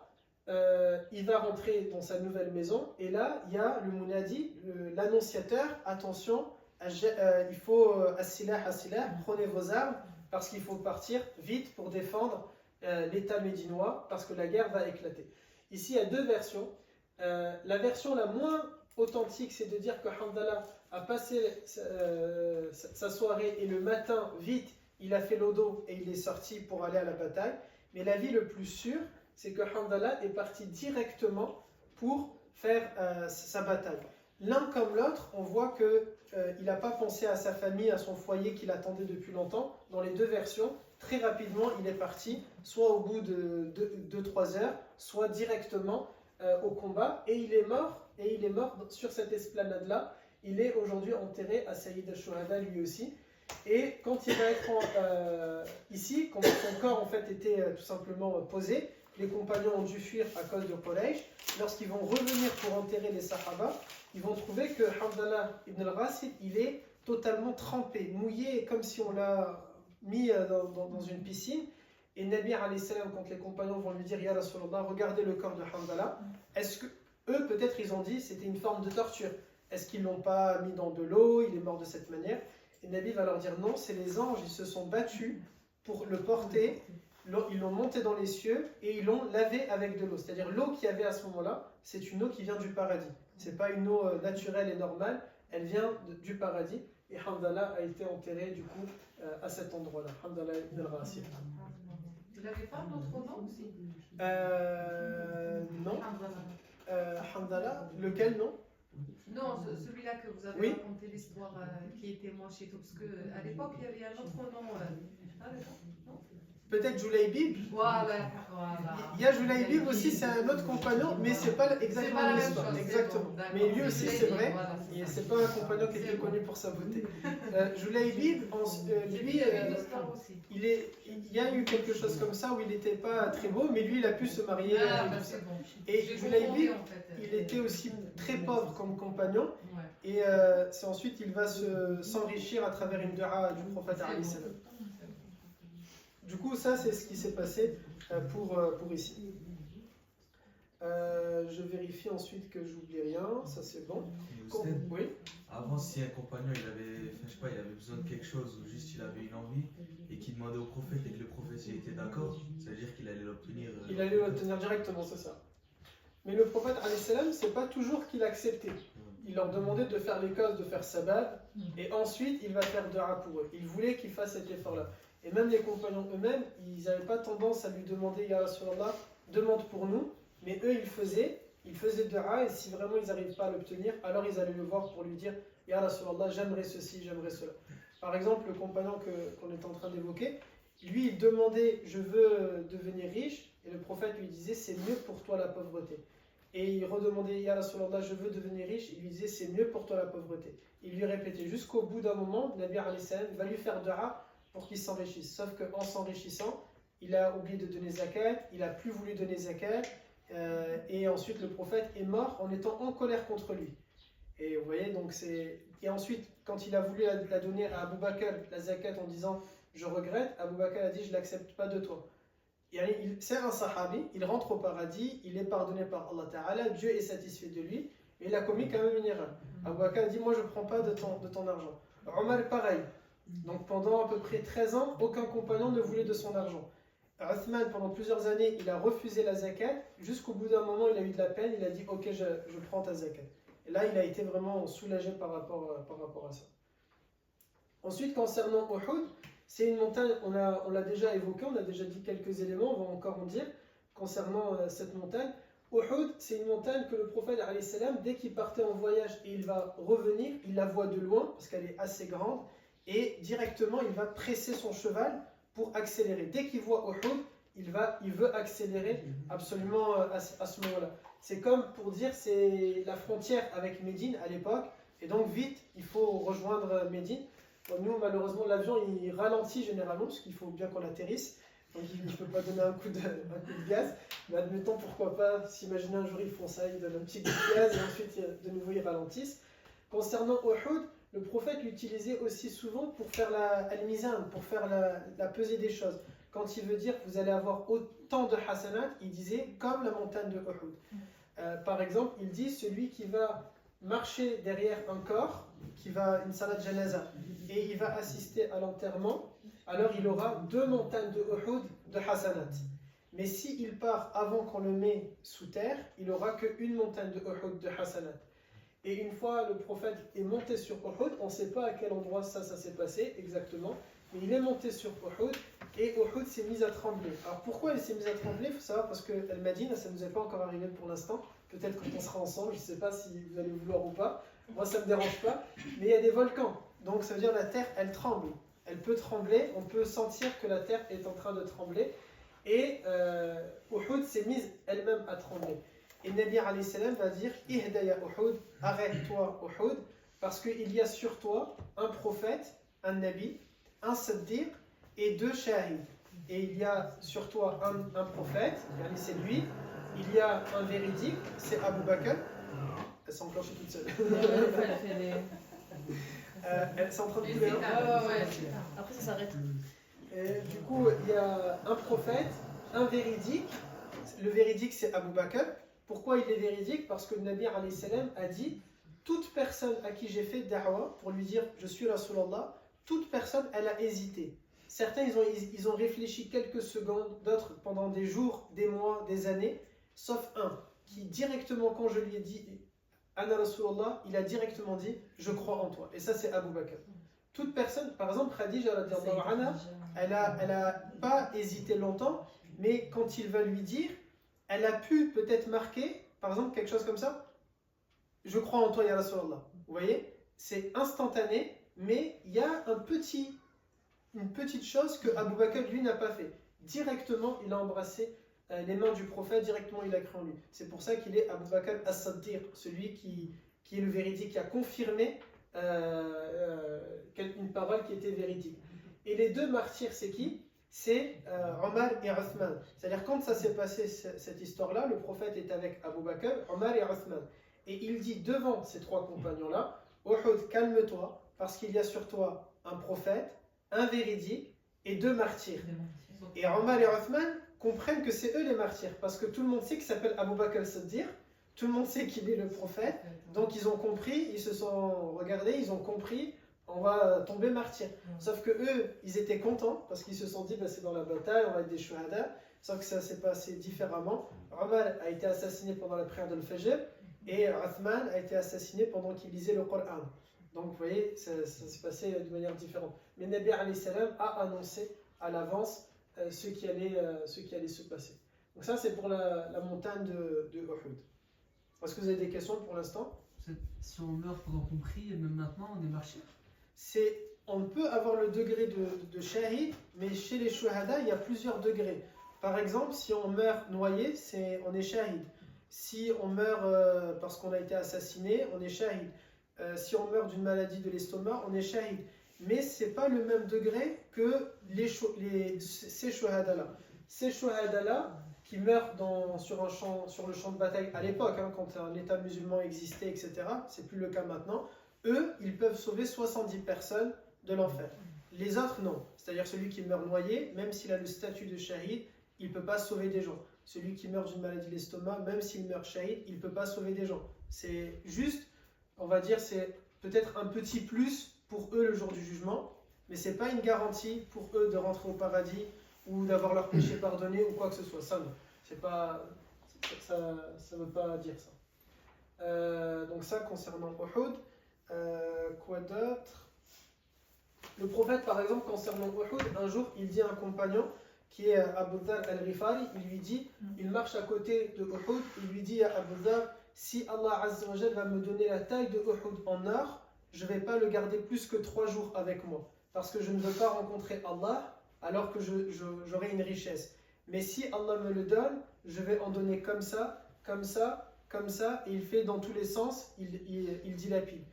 il va rentrer dans sa nouvelle maison et là il y a le munadi, l'annonciateur, attention, il faut as-silah, prenez vos armes parce qu'il faut partir vite pour défendre l'état médinois parce que la guerre va éclater. Ici il y a deux versions. La version la moins authentique, c'est de dire que Hanzala a passé sa soirée et le matin vite il a fait l'odo et il est sorti pour aller à la bataille. Mais l'avis le plus sûr, c'est que Hanzala est parti directement pour faire sa bataille. L'un comme l'autre, on voit qu'il n'a pas pensé à sa famille, à son foyer qu'il attendait depuis longtemps. Dans les deux versions, très rapidement, il est parti, soit au bout de 2-3 heures, soit directement au combat. Et il est mort sur cette esplanade-là. Il est aujourd'hui enterré à Sayyid al-Shuhada lui aussi. Et quand il va être ici, quand son corps en fait était tout simplement posé, les compagnons ont dû fuir à cause de Quraysh. Lorsqu'ils vont revenir pour enterrer les Sahaba, ils vont trouver que Hanzala ibn al-Ghasil, il est totalement trempé, mouillé, comme si on l'a mis dans une piscine. Et Nabi alayhi salam, quand les compagnons vont lui dire Ya Rasulallah, regardez le corps de Hanzala, est-ce que eux, peut-être, ils ont dit c'était une forme de torture. Est-ce qu'ils ne l'ont pas mis dans de l'eau, il est mort de cette manière? Et Nabi va leur dire non, c'est les anges, ils se sont battus pour le porter. Ils l'ont monté dans les cieux et ils l'ont lavé avec de l'eau. C'est-à-dire l'eau qu'il y avait à ce moment-là, c'est une eau qui vient du paradis. Ce n'est pas une eau naturelle et normale, elle vient du paradis. Et Hanzala a été enterré du coup à cet endroit-là. Hanzala ibn al-Ghasil. Il n'avait pas d'autre nom aussi Non. Hanzala, lequel nom? Non, celui-là que vous avez Oui. raconté l'histoire qui est témoin chez tout, parce qu'à l'époque, il y avait un autre nom. Ah, d'accord, non. Peut-être Julaybib. Voilà. Il y a Julaybib aussi, c'est un autre compagnon, mais c'est pas exactement la même l'histoire. chose, Exactement. bon, d'accord. Mais lui aussi, c'est vrai. Voilà, Et ça. c'est pas un compagnon qui était connu pour sa beauté. Julaybib, lui, Il y avait une histoire aussi. il y a eu quelque chose comme ça où il n'était pas très beau, mais lui, il a pu se marier. Ah, et bah tout ça. c'est bon. Et J'ai Julaybib, confondu, en fait. il était aussi très pauvre comme compagnon. Ouais. Et c'est ensuite il va s'enrichir à travers une dua du prophète C'est alayhi bon. salam. Du coup, ça c'est ce qui s'est passé pour ici. Je vérifie ensuite que j'oublie rien, ça c'est bon. Et Oustad, Oui, avant, si un compagnon il avait, enfin, je sais pas, il avait besoin de quelque chose ou juste il avait une envie et qu'il demandait au prophète et que le prophète il était d'accord, ça veut dire qu'il allait l'obtenir. il allait l'obtenir directement, c'est ça. Mais le prophète alayhi salam, c'est pas toujours qu'il acceptait. Il leur demandait de faire les causes, de faire sabab, et ensuite il va faire dua pour eux. Il voulait qu'ils fassent cet effort-là. Et même les compagnons eux-mêmes, ils n'avaient pas tendance à lui demander, Ya Rasulallah, demande pour nous, mais eux ils faisaient dua, et si vraiment ils n'arrivent pas à l'obtenir, alors ils allaient le voir pour lui dire, Ya Rasulallah, j'aimerais ceci, j'aimerais cela. Par exemple, le compagnon qu'on est en train d'évoquer, lui il demandait, je veux devenir riche, et le prophète lui disait, c'est mieux pour toi la pauvreté. Et il redemandait, Ya Rasulallah, je veux devenir riche. Il lui disait, c'est mieux pour toi la pauvreté. Il lui répétait jusqu'au bout d'un moment, Nabi alayhi salam va lui faire dua pour qu'il s'enrichisse. Sauf qu'en s'enrichissant, il a oublié de donner zakat, il n'a plus voulu donner zakat, et ensuite le prophète est mort en étant en colère contre lui. Et vous voyez, donc c'est. Et ensuite, quand il a voulu la donner à Abu Bakr, la zakat, en disant, je regrette, Abu Bakr a dit, je ne l'accepte pas de toi. C'est un sahabi, il rentre au paradis, il est pardonné par Allah Ta'ala, Dieu est satisfait de lui, mais il a commis quand même une erreur. Abu Bakr a dit, moi je ne prends pas de ton argent. Omar pareil, donc pendant à peu près 13 ans, aucun compagnon ne voulait de son argent. Uthman, pendant plusieurs années, il a refusé la zakat, jusqu'au bout d'un moment il a eu de la peine, il a dit, ok je prends ta zakat. Et là il a été vraiment soulagé par rapport à ça. Ensuite, concernant Uhud, c'est une montagne, on l'a déjà évoqué, on a déjà dit quelques éléments, on va encore en dire concernant cette montagne. Uhud, c'est une montagne que le prophète, alayhi salam, dès qu'il partait en voyage et il va revenir, il la voit de loin parce qu'elle est assez grande et directement il va presser son cheval pour accélérer. Dès qu'il voit Uhud, il veut accélérer absolument à ce moment-là. C'est comme pour dire, c'est la frontière avec Médine à l'époque et donc vite, il faut rejoindre Médine. Bon, nous, malheureusement, l'avion il ralentit généralement parce qu'il faut bien qu'on atterrisse. Donc, il ne peut pas donner un coup de gaz. Mais admettons, pourquoi pas, s'imaginer un jour ils font ça, ils donnent un petit coup de gaz et ensuite de nouveau ils ralentissent. Concernant Uhud, le prophète l'utilisait aussi souvent pour faire al-mizan, pour faire la pesée des choses. Quand il veut dire que vous allez avoir autant de hasanat, il disait comme la montagne de Uhud. Par exemple, il dit celui qui va marcher derrière un corps, qui va une salat janaza, et il va assister à l'enterrement, alors il aura 2 montagnes de Uhud de hasanat. Mais s'il part avant qu'on le met sous terre, il n'aura qu'une montagne de Uhud de hasanat. Et une fois le prophète est monté sur Uhud, on ne sait pas à quel endroit ça s'est passé exactement, mais il est monté sur Uhud et Uhud s'est mise à trembler. Alors pourquoi elle s'est mise à trembler? Il faut savoir parce que Al-Madina, ça ne nous est pas encore arrivé pour l'instant. Peut-être quand on sera ensemble, je ne sais pas si vous allez vouloir ou pas. Moi, ça ne me dérange pas. Mais il y a des volcans. Donc, ça veut dire que la terre, elle tremble. Elle peut trembler. On peut sentir que la terre est en train de trembler. Et Uhud s'est mise elle-même à trembler. Et Nabi alayhi salam va dire Ihdaya Uhud, arrête-toi Uhud, parce qu'il y a sur toi un prophète, un Nabi, un Siddiq et 2 shahid. Et il y a sur toi un prophète, c'est lui. Il y a un véridique, c'est Abu Bakr. Elle s'est enclenchée toute seule. Elle s'est en train de couler. Après, ça s'arrête. Du coup, il y a un prophète, un véridique. Le véridique, c'est Abu Bakr. Pourquoi il est véridique? Parce que le Nabi alayhi salam a dit toute personne à qui j'ai fait da'wa pour lui dire je suis Rasulallah, toute personne, elle a hésité. Certains, ils ont réfléchi quelques secondes, d'autres pendant des jours, des mois, des années. Sauf un qui directement quand je lui ai dit Anna Rasulallah, il a directement dit je crois en toi. Et ça c'est Abu Bakr. Toute personne, par exemple Khadija radhiyallahu anha, elle a pas hésité longtemps, mais quand il va lui dire, elle a pu peut-être marquer, par exemple quelque chose comme ça. je crois en toi, ya Rasulallah. Vous voyez, c'est instantané, mais il y a une petite chose que Abu Bakr, lui, n'a pas fait. Directement, il a embrassé les mains du prophète, directement, il a cru en lui. C'est pour ça qu'il est Abu Bakr as-Saddiq, celui qui est le véridique, qui a confirmé une parole qui était véridique. Et les deux martyrs, c'est qui? C'est Omar et Uthman. C'est-à-dire, quand ça s'est passé, cette histoire-là, le prophète est avec Abu Bakr, Omar et Uthman. Et il dit devant ces trois compagnons-là, Uhud, calme-toi, parce qu'il y a sur toi un prophète, un véridique et deux martyrs. Et Omar et Uthman comprennent que c'est eux les martyrs, parce que tout le monde sait qu'il s'appelle Abu Bakr al-Siddiq, tout le monde sait qu'il est le prophète, donc ils ont compris, ils se sont regardés, ils ont compris, on va tomber martyr. Sauf que eux, ils étaient contents, parce qu'ils se sont dit, bah, c'est dans la bataille, on va être des shuhada, sauf que ça s'est passé différemment. Omar a été assassiné pendant la prière de l'Fajr, et Uthman a été assassiné pendant qu'il lisait le Coran. Donc vous voyez, ça s'est passé de manière différente. Mais Nabi alayhi salam a annoncé à l'avance ce qui allait se passer. Donc ça, c'est pour la montagne de Uhud. Est-ce que vous avez des questions pour l'instant? Si on meurt pendant qu'on prie, et même maintenant, on est martyr. On peut avoir le degré de shahid, mais chez les shuhada, il y a plusieurs degrés. Par exemple, si on meurt noyé, on est shahid. Si on meurt parce qu'on a été assassiné, on est shahid. Si on meurt d'une maladie de l'estomac, on est shahid. Mais ce n'est pas le même degré que ces shuhada-là. Ces shuhada-là, qui meurent sur le champ de bataille à l'époque, quand l'État musulman existait, etc., c'est plus le cas maintenant, eux, ils peuvent sauver 70 personnes de l'enfer. Les autres, non. C'est-à-dire celui qui meurt noyé, même s'il a le statut de shahid, il ne peut pas sauver des gens. Celui qui meurt d'une maladie de l'estomac, même s'il meurt shahid, il ne peut pas sauver des gens. C'est juste, on va dire, c'est peut-être un petit plus pour eux le jour du jugement, mais ce n'est pas une garantie pour eux de rentrer au paradis ou d'avoir leurs péchés pardonnés ou quoi que ce soit. Ça, non. Ça ne veut pas dire ça. Donc ça, concernant Uhud. Quoi d'autre? Le prophète, par exemple, concernant Uhud, un jour, il dit à un compagnon qui est Abu Dhar al-Ghifari, il lui dit, il marche à côté de Uhud, il lui dit à Abu Dhar, si Allah Azza wa Jal va me donner la taille de Uhud en or, je ne vais pas le garder plus que 3 jours avec moi, parce que je ne veux pas rencontrer Allah alors que j'aurai une richesse. Mais si Allah me le donne, je vais en donner comme ça, comme ça, comme ça, et il fait dans tous les sens, il dilapide.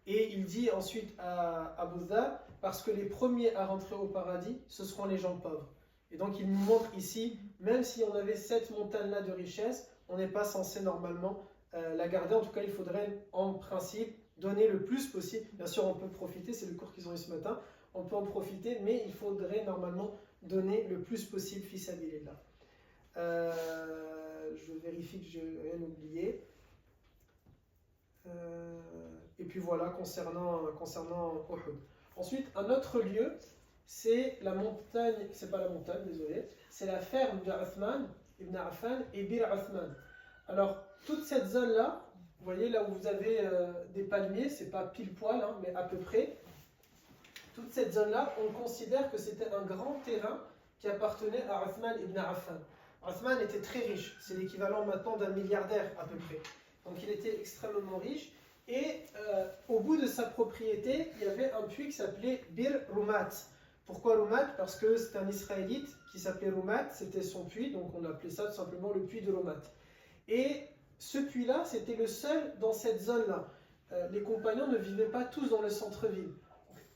Et il dit ensuite à Abu Dhar, parce que les premiers à rentrer au paradis, ce seront les gens pauvres. Et donc il nous montre ici, même si on avait cette montagne-là de richesse, on n'est pas censé normalement la garder. En tout cas, il faudrait en principe donner le plus possible. Bien sûr, on peut profiter, c'est le cours qu'ils ont eu ce matin, on peut en profiter, mais il faudrait normalement donner le plus possible fis sabilillah. Je vérifie que je n'ai rien oublié. Et puis voilà, concernant Uhud. Ensuite, un autre lieu, c'est la montagne, c'est pas la montagne, désolé, c'est la ferme de Uthman ibn Affan et Bir Uthman. Alors, toute cette zone-là, vous voyez là où vous avez des palmiers, c'est pas pile poil, mais à peu près. Toute cette zone-là, on considère que c'était un grand terrain qui appartenait à Uthman ibn Affan. Uthman était très riche, c'est l'équivalent maintenant d'un milliardaire à peu près. Donc il était extrêmement riche. Et au bout de sa propriété, il y avait un puits qui s'appelait Bir Rumat. Pourquoi Rumat? Parce que c'était un Israélite qui s'appelait Rumat, c'était son puits, donc on appelait ça tout simplement le puits de Rumat. Et ce puits-là, c'était le seul dans cette zone-là. Les compagnons ne vivaient pas tous dans le centre-ville.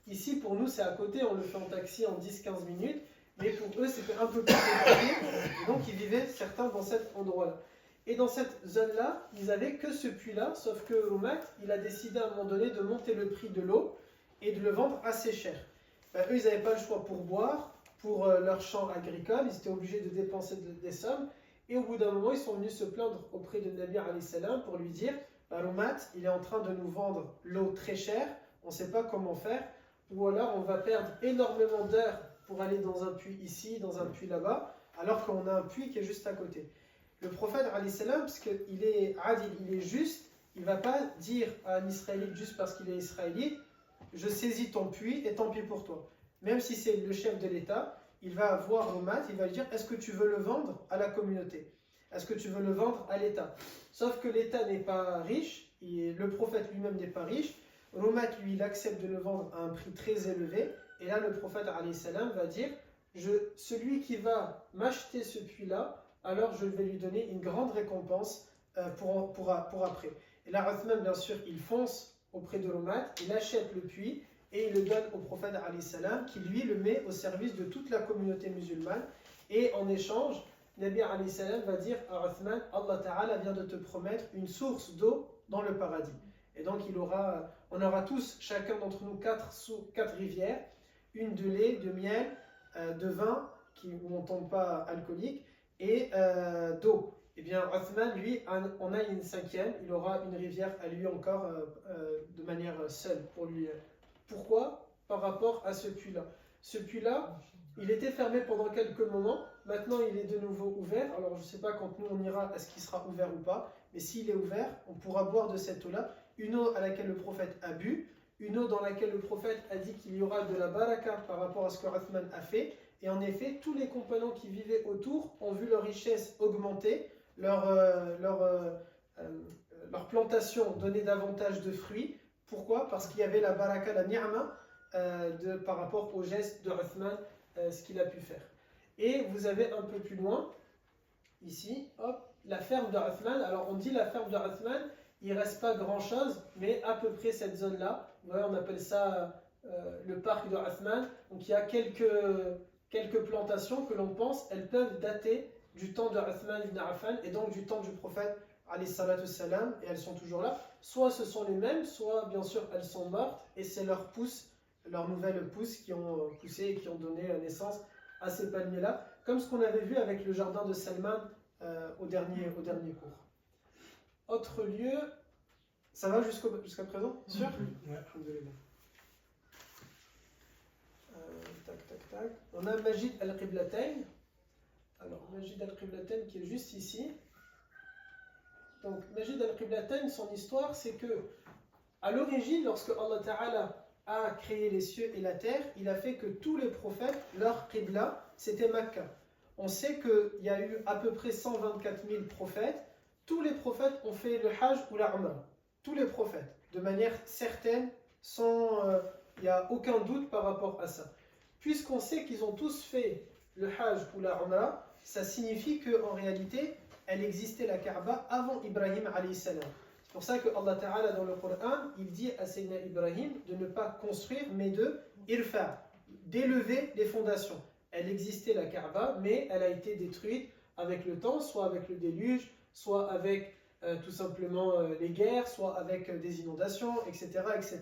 Ici, pour nous, c'est à côté, on le fait en taxi en 10-15 minutes, mais pour eux, c'était un peu plus compliqué, et donc ils vivaient certains dans cet endroit-là. Et dans cette zone-là, ils n'avaient que ce puits-là, sauf que Rumat, il a décidé à un moment donné de monter le prix de l'eau et de le vendre assez cher. Eux, ils n'avaient pas le choix pour boire, pour leurs champs agricoles, ils étaient obligés de dépenser des sommes. Et au bout d'un moment, ils sont venus se plaindre auprès de Nabi alayhi salam pour lui dire Rumat, il est en train de nous vendre l'eau très chère, on ne sait pas comment faire, ou alors on va perdre énormément d'heures pour aller dans un puits ici, dans un puits là-bas, alors qu'on a un puits qui est juste à côté. Le prophète alayhi salam, parce qu'il est adil, il est juste, il ne va pas dire à un Israélite juste parce qu'il est israélite, je saisis ton puits et tant pis pour toi. Même si c'est le chef de l'État, il va voir Rumat, il va lui dire est-ce que tu veux le vendre à la communauté? Est-ce que tu veux le vendre à l'État? Sauf que l'État n'est pas riche, le prophète lui-même n'est pas riche. Romat, lui, il accepte de le vendre à un prix très élevé. Et là, le prophète alayhi salam va dire, celui qui va m'acheter ce puits-là, alors je vais lui donner une grande récompense pour après. Et là, Uthman, bien sûr, il fonce auprès de Romat, il achète le puits et il le donne au prophète alayhi salam, qui lui le met au service de toute la communauté musulmane. Et en échange, Nabi alayhi salam va dire à Uthman, Allah Ta'ala vient de te promettre une source d'eau dans le paradis. Et donc on aura tous, chacun d'entre nous, quatre rivières, une de lait, de miel, de vin, où on ne tombe pas alcoolique, et d'eau. Eh bien, Uthman, lui, on a une cinquième, il aura une rivière à lui encore de manière seule pour lui. Pourquoi? Par rapport à ce puits-là. Ce puits-là, il était fermé pendant quelques moments, maintenant il est de nouveau ouvert. Alors je ne sais pas quand nous on ira, est-ce qu'il sera ouvert ou pas, mais s'il est ouvert, on pourra boire de cette eau-là, une eau à laquelle le prophète a bu, une eau dans laquelle le prophète a dit qu'il y aura de la baraka par rapport à ce que Uthman a fait. Et en effet, tous les compagnons qui vivaient autour ont vu leur richesse augmenter, leur plantation donner davantage de fruits. Pourquoi? Parce qu'il y avait la baraka, la ni'ma, par rapport au geste de Uthman, ce qu'il a pu faire. Et vous avez un peu plus loin, ici, hop, la ferme de Uthman. Alors on dit la ferme de Uthman, il ne reste pas grand chose, mais à peu près cette zone-là, on appelle ça le parc de Uthman. Donc il y a quelques plantations que l'on pense, elles peuvent dater du temps de Uthman ibn Affan et donc du temps du prophète alayhi salatu salam, et elles sont toujours là. Soit ce sont les mêmes, soit bien sûr elles sont mortes et c'est leurs nouvelles pousses qui ont poussé et qui ont donné naissance à ces palmiers-là, comme ce qu'on avait vu avec le jardin de Salman au dernier cours. Autre lieu, ça va jusqu'à présent? Sûr? Ouais. Alhamdulillah. Tac. On a Majid al-Qiblatayn. Alors, Majid al-Qiblatayn qui est juste ici. Donc, Majid al-Qiblatayn, son histoire, c'est que, à l'origine, lorsque Allah Ta'ala a créé les cieux et la terre, il a fait que tous les prophètes, leur Qibla, c'était Makkah. On sait qu'il y a eu à peu près 124 000 prophètes. Tous les prophètes ont fait le Hajj ou la Umrah. Tous les prophètes, de manière certaine, il n'y a aucun doute par rapport à ça. Puisqu'on sait qu'ils ont tous fait le Hajj ou la Umrah, ça signifie qu'en réalité, elle existait la Kaaba avant Ibrahim alayhi salam. C'est pour ça que Allah Ta'ala dans le Coran, il dit à Sayyidina Ibrahim de ne pas construire, mais de irfa, d'élever les fondations. Elle existait la Kaaba, mais elle a été détruite avec le temps, soit avec le déluge, soit avec tout simplement les guerres, soit avec des inondations, etc., etc.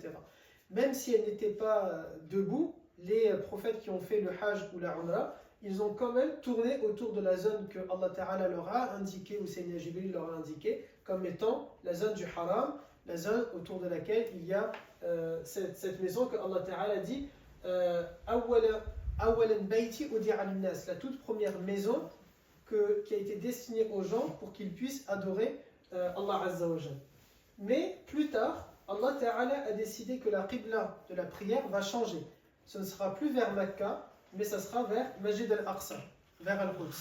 Même si elle n'était pas debout, les prophètes qui ont fait le Hajj ou la Umrah, ils ont quand même tourné autour de la zone que Allah Ta'ala leur a indiquée, ou Sayyidina Jibril leur a indiqué, comme étant la zone du Haram, la zone autour de laquelle il y a cette maison que Allah Ta'ala dit Awalan bayti udi'a linnas, la toute première maison qui a été destinée aux gens pour qu'ils puissent adorer Allah Azza wa Jal. Mais plus tard, Allah Ta'ala a décidé que la qibla de la prière va changer. Ce ne sera plus vers Mecca, mais ça sera vers Masjid al-Aqsa, vers Al-Quds.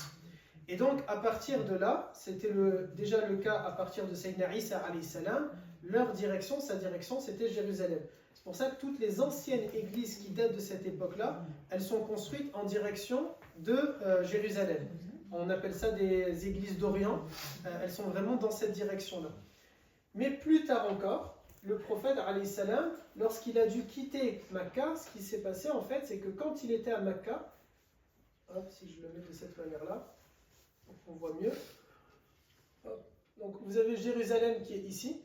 Et donc, à partir de là, c'était déjà le cas à partir de Sayyidina Isa alayhi salam, sa direction, c'était Jérusalem. C'est pour ça que toutes les anciennes églises qui datent de cette époque-là, elles sont construites en direction de Jérusalem. On appelle ça des églises d'Orient. Elles sont vraiment dans cette direction-là. Mais plus tard encore, le prophète, alayhi salam, lorsqu'il a dû quitter Mecca, ce qui s'est passé en fait, c'est que quand il était à Mecca, si je le mets de cette manière-là, on voit mieux. Hop. Donc vous avez Jérusalem qui est ici,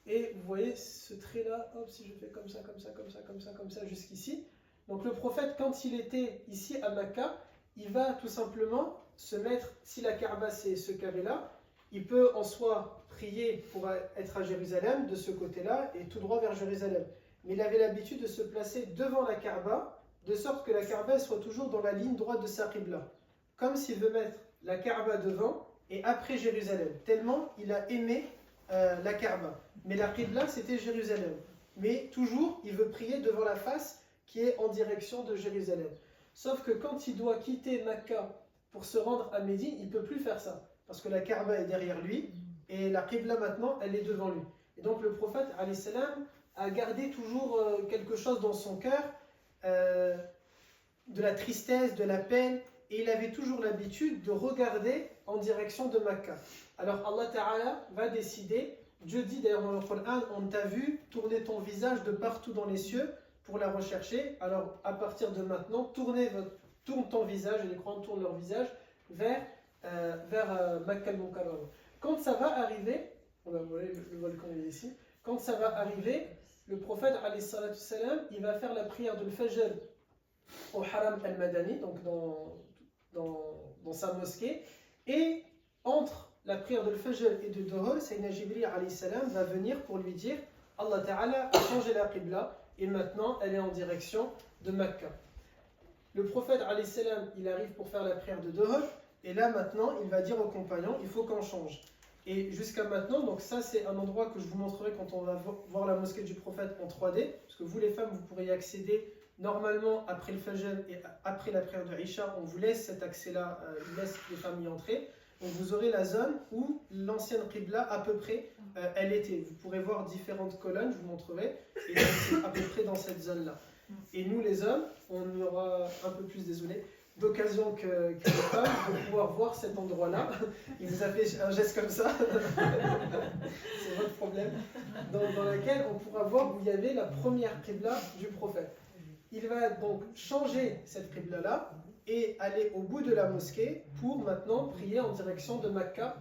et vous voyez ce trait-là, si je fais comme ça, jusqu'ici. Donc le prophète, quand il était ici à Mecca, il va tout simplement se mettre, si la Kaaba c'est ce carré-là, il peut en soi prier pour être à Jérusalem, de ce côté-là, et tout droit vers Jérusalem. Mais il avait l'habitude de se placer devant la Kaaba, de sorte que la Kaaba soit toujours dans la ligne droite de sa qibla. Comme s'il veut mettre la Kaaba devant et après Jérusalem. Tellement il a aimé la Kaaba. Mais la qibla, c'était Jérusalem. Mais toujours, il veut prier devant la face qui est en direction de Jérusalem. Sauf que quand il doit quitter Mecca pour se rendre à Médine, il ne peut plus faire ça. Parce que la Kaaba est derrière lui et la Qibla maintenant, elle est devant lui. Et donc le prophète alayhi salam a gardé toujours quelque chose dans son cœur, de la tristesse, de la peine, et il avait toujours l'habitude de regarder en direction de Mecca. Alors Allah Ta'ala va décider, Dieu dit d'ailleurs dans le Coran, on t'a vu tourner ton visage de partout dans les cieux pour la rechercher, alors à partir de maintenant, tourne ton visage, et les croyants tournent leur visage vers Mecca al-Mukarrama. Quand ça va arriver, vous voyez le volcan est ici, quand ça va arriver, le prophète alayhi salatu salam, il va faire la prière de l'Fajr au Haram al-Madani, donc dans sa mosquée, et entre la prière de l'Fajr et de Dhuhr, Sayyidina Jibril alayhi salam va venir pour lui dire Allah Ta'ala a changé la Qibla et maintenant elle est en direction de Mecca. Le prophète alayhi salam, il arrive pour faire la prière de Dhuhr, et là maintenant il va dire aux compagnons il faut qu'on change. Et jusqu'à maintenant, donc ça c'est un endroit que je vous montrerai quand on va voir la mosquée du prophète en 3D, parce que vous les femmes vous pourrez y accéder normalement après le Fajr et après la prière de Isha, on vous laisse cet accès-là, il laisse les femmes y entrer. Donc vous aurez la zone où l'ancienne Qibla à peu près elle était. Vous pourrez voir différentes colonnes, je vous montrerai, et donc c'est à peu près dans cette zone-là. Et nous les hommes, on aura un peu plus, désolé, d'occasion que les femmes de pouvoir voir cet endroit-là. Il vous a fait un geste comme ça, c'est votre problème, dans lequel on pourra voir où il y avait la première Qibla du prophète. Il va donc changer cette Qibla-là et aller au bout de la mosquée pour maintenant prier en direction de Mecca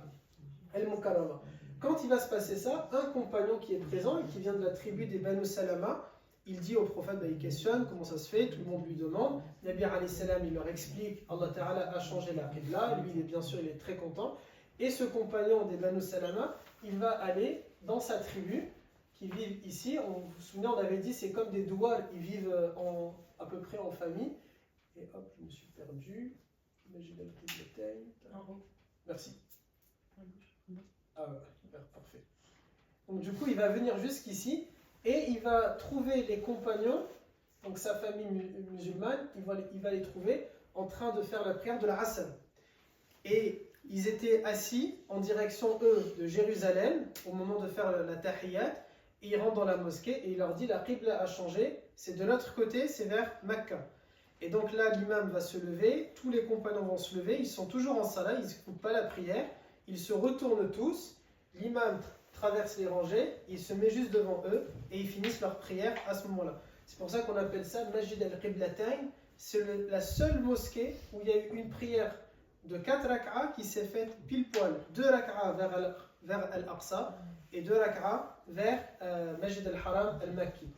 al-Mukarrama. Quand il va se passer ça, un compagnon qui est présent et qui vient de la tribu des Banu Salama, il dit au prophète, il questionne comment ça se fait, tout le monde lui demande. Nabi alayhi salam, il leur explique, Allah Ta'ala a changé la Qibla, lui il est très content. Et ce compagnon des Banu Salama, il va aller dans sa tribu, qui vivent ici. Vous vous souvenez, on avait dit, c'est comme des douars, ils vivent à peu près en famille. Et hop, je me suis perdu. Merci. Ah ouais, parfait. Donc du coup, il va venir jusqu'ici et il va trouver les compagnons, donc sa famille musulmane, il va les trouver en train de faire la prière de la Asr. Et ils étaient assis en direction, eux, de Jérusalem, au moment de faire la Tahiyyat, et ils rentrent dans la mosquée et il leur dit, la Qibla a changé, c'est de l'autre côté, c'est vers Mecca. Et donc là, l'imam va se lever, tous les compagnons vont se lever, ils sont toujours en salat, ils ne coupent pas la prière, ils se retournent tous, l'imam traverse les rangées, il se met juste devant eux et ils finissent leur prière à ce moment-là. C'est pour ça qu'on appelle ça Masjid al-Qiblatayn. C'est la seule mosquée où il y a eu une prière de 4 rak'a qui s'est faite pile poil, 2 rak'a vers Al-Aqsa et 2 rak'a vers Masjid al-Haram al-Makki.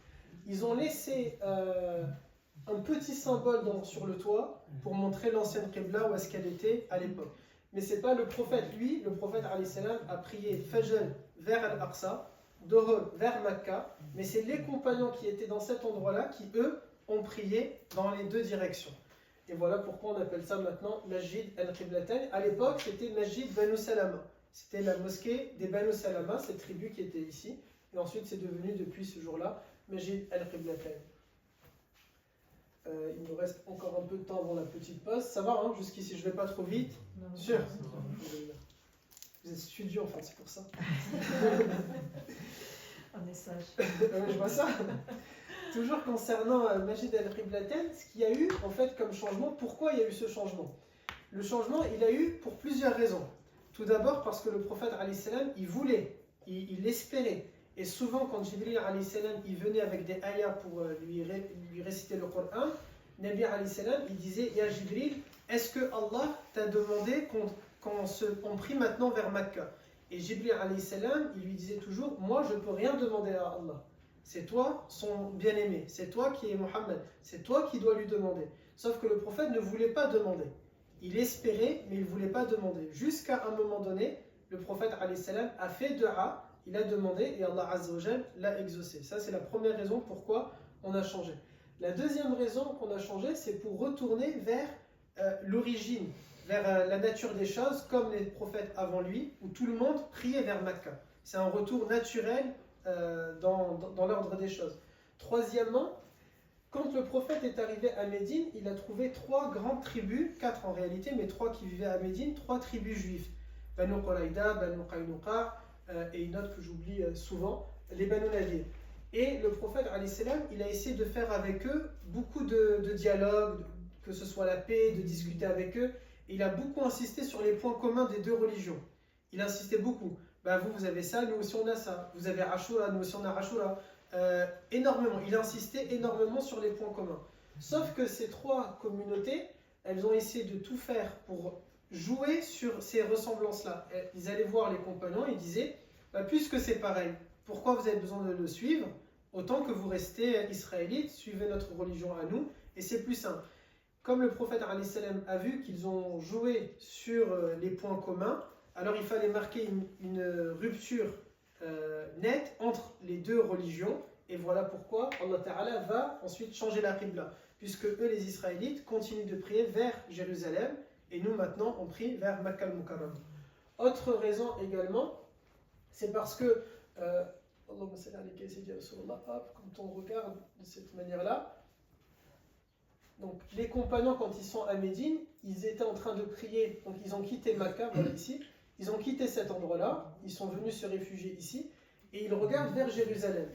Ils ont laissé un petit symbole sur le toit pour montrer l'ancienne Qibla où est-ce qu'elle était à l'époque. Mais ce n'est pas le prophète, lui, le prophète alayhi salam a prié Fajr vers Al-Aqsa, Dhuhr vers Mecca, mais c'est les compagnons qui étaient dans cet endroit-là qui, eux, ont prié dans les deux directions. Et voilà pourquoi on appelle ça maintenant Masjid al-Qiblatayn. À l'époque, c'était Masjid Banu Salama. C'était la mosquée des Banu Salama, cette tribu qui était ici. Et ensuite, c'est devenu depuis ce jour-là Masjid al-Qiblatayn. Il nous reste encore un peu de temps avant la petite pause. Ça va, hein, jusqu'ici, je ne vais pas trop vite. Sûr. Vous êtes studieux, enfin, c'est pour ça. Un message. Je vois ça. Toujours concernant Masjid al-Qiblatayn, ce qu'il y a eu en fait comme changement, pourquoi il y a eu ce changement? Le changement, il a eu pour plusieurs raisons. Tout d'abord parce que le prophète alayhi salam, il voulait, il espérait. Et souvent, quand Jibril alayhi salam, il venait avec des ayats pour lui réciter le Coran, Nabi alayhi salam, il disait, Ya Jibril, est-ce que Allah t'a demandé qu'on prie maintenant vers Mecca? Et Jibril alayhi salam, il lui disait toujours, moi je ne peux rien demander à Allah. C'est toi son bien-aimé, c'est toi qui es Mohammed, c'est toi qui dois lui demander. Sauf que le prophète ne voulait pas demander. Il espérait, mais il ne voulait pas demander. Jusqu'à un moment donné, le prophète alayhi salam a fait dua, il a demandé et Allah Azza wa Jal l'a exaucé. Ça, c'est la première raison pourquoi on a changé. La deuxième raison qu'on a changé, c'est pour retourner vers l'origine, vers la nature des choses, comme les prophètes avant lui, où tout le monde priait vers Mecca. C'est un retour naturel dans l'ordre des choses. Troisièmement, quand le prophète est arrivé à Médine, il a trouvé 3 grandes tribus, 4 en réalité, mais 3 qui vivaient à Médine, 3 tribus juives. Banu Quraïda, Banu Qaynuqa, et une autre que j'oublie souvent. les Banu Nadir. Et le prophète, alayhi salam, il a essayé de faire avec eux beaucoup de dialogues, que ce soit la paix, de discuter avec eux. Et il a beaucoup insisté sur les points communs des deux religions. Il insistait beaucoup. Bah, vous avez ça, nous aussi on a ça. Vous avez Ashura, nous aussi on a Ashura. Énormément. Il insistait énormément sur les points communs. Sauf que ces trois communautés, elles ont essayé de tout faire pour jouer sur ces ressemblances-là. Ils allaient voir les compagnons et ils disaient, bah, puisque c'est pareil, pourquoi vous avez besoin de le suivre? Autant que vous restez israélites, suivez notre religion à nous, et c'est plus simple. Comme le prophète alayhi salam a vu qu'ils ont joué sur les points communs, alors il fallait marquer une rupture nette entre les deux religions, et voilà pourquoi Allah Ta'ala va ensuite changer la qibla, puisque eux les Israélites continuent de prier vers Jérusalem, et nous maintenant on prie vers Makkah al-Mukarram. Autre raison également, c'est parce que quand on regarde de cette manière-là, donc les compagnons quand ils sont à Médine, ils étaient en train de prier, donc ils ont quitté Makkah, voilà ici, ils ont quitté cet endroit-là, ils sont venus se réfugier ici, et ils regardent vers Jérusalem.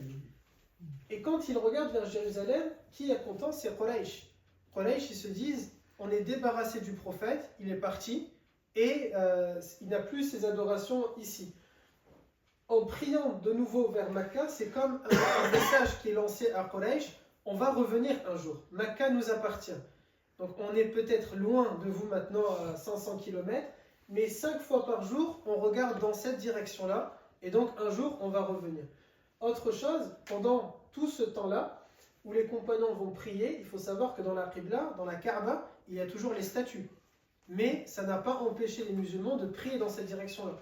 Et quand ils regardent vers Jérusalem, qui est content? C'est Quraysh. Quraysh, ils se disent, on est débarrassé du prophète, il est parti, et il n'a plus ses adorations ici. En priant de nouveau vers Makkah, c'est comme un message qui est lancé à Quraysh, on va revenir un jour. Makkah nous appartient. Donc on est peut-être loin de vous maintenant à 500 km, mais 5 fois par jour, on regarde dans cette direction-là, et donc un jour, on va revenir. Autre chose, pendant tout ce temps-là, où les compagnons vont prier, il faut savoir que dans la Qibla, dans la Kaaba, il y a toujours les statues. Mais ça n'a pas empêché les musulmans de prier dans cette direction-là.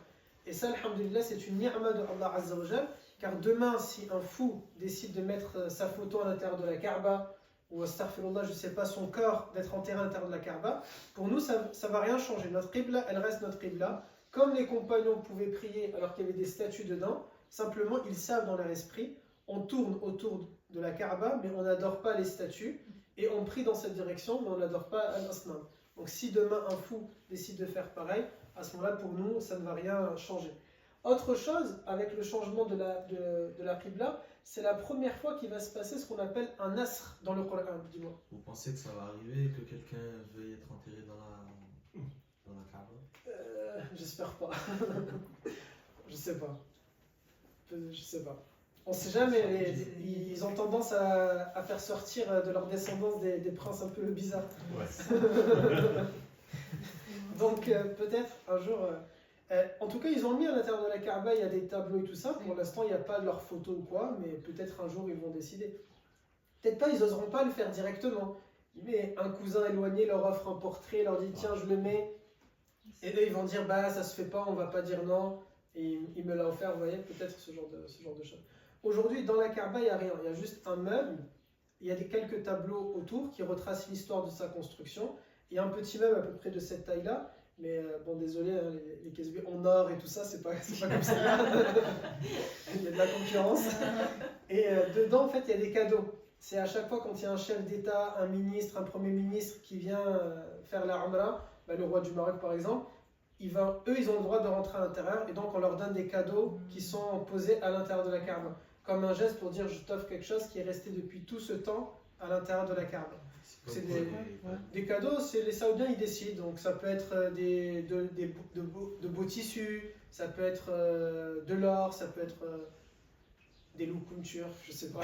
Et ça, alhamdulillah, c'est une ni'ma de Allah Azza wa Jal, car demain, si un fou décide de mettre sa photo à l'intérieur de la Kaaba, ou astaghfirullah, je ne sais pas, son corps d'être enterré à l'intérieur de la Kaaba, pour nous, ça ne va rien changer. Notre Qibla, elle reste notre Qibla. Comme les compagnons pouvaient prier alors qu'il y avait des statues dedans, simplement, ils savent dans leur esprit, on tourne autour de la Kaaba, mais on n'adore pas les statues, et on prie dans cette direction, mais on n'adore pas Al-Asnam. Donc si demain un fou décide de faire pareil, à ce moment-là, pour nous, ça ne va rien changer. Autre chose, avec le changement de la Qibla, c'est la première fois qu'il va se passer ce qu'on appelle un nasr dans le Coran. Dis-moi. Vous pensez que ça va arriver, que quelqu'un veuille être enterré dans la Kaaba? J'espère pas. Je sais pas. Je sais pas. On sait jamais. Ils ont tendance à faire sortir de leur descendance des princes un peu bizarres. Ouais. Donc peut-être un jour. En tout cas, ils ont mis à l'intérieur de la Kaaba, il y a des tableaux et tout ça. Pour l'instant, il n'y a pas de leur photo ou quoi, mais peut-être un jour ils vont décider. Peut-être pas, ils n'oseront pas le faire directement. Mais un cousin éloigné leur offre un portrait, leur dit tiens, je le mets. Et eux, ils vont dire bah ça se fait pas, on va pas dire non. Et il me l'a offert, vous voyez, peut-être ce genre de choses. Aujourd'hui, dans la Kaaba, il n'y a rien. Il y a juste un meuble. Il y a quelques tableaux autour qui retracent l'histoire de sa construction. Il y a un petit meuble à peu près de cette taille-là. Mais bon, désolé, hein, les Kesbi en or et tout ça, c'est pas comme ça. Il y a de la concurrence. Et dedans, en fait, il y a des cadeaux. C'est à chaque fois quand il y a un chef d'État, un ministre, un premier ministre qui vient faire la Umrah, le roi du Maroc par exemple, eux, ils ont le droit de rentrer à l'intérieur et donc on leur donne des cadeaux qui sont posés à l'intérieur de la Kaaba. Comme un geste pour dire je t'offre quelque chose qui est resté depuis tout ce temps à l'intérieur de la Kaaba. C'est des cadeaux, c'est les Saoudiens ils décident, donc ça peut être de beaux tissus, ça peut être de l'or, ça peut être des loukoum turcs, je sais pas.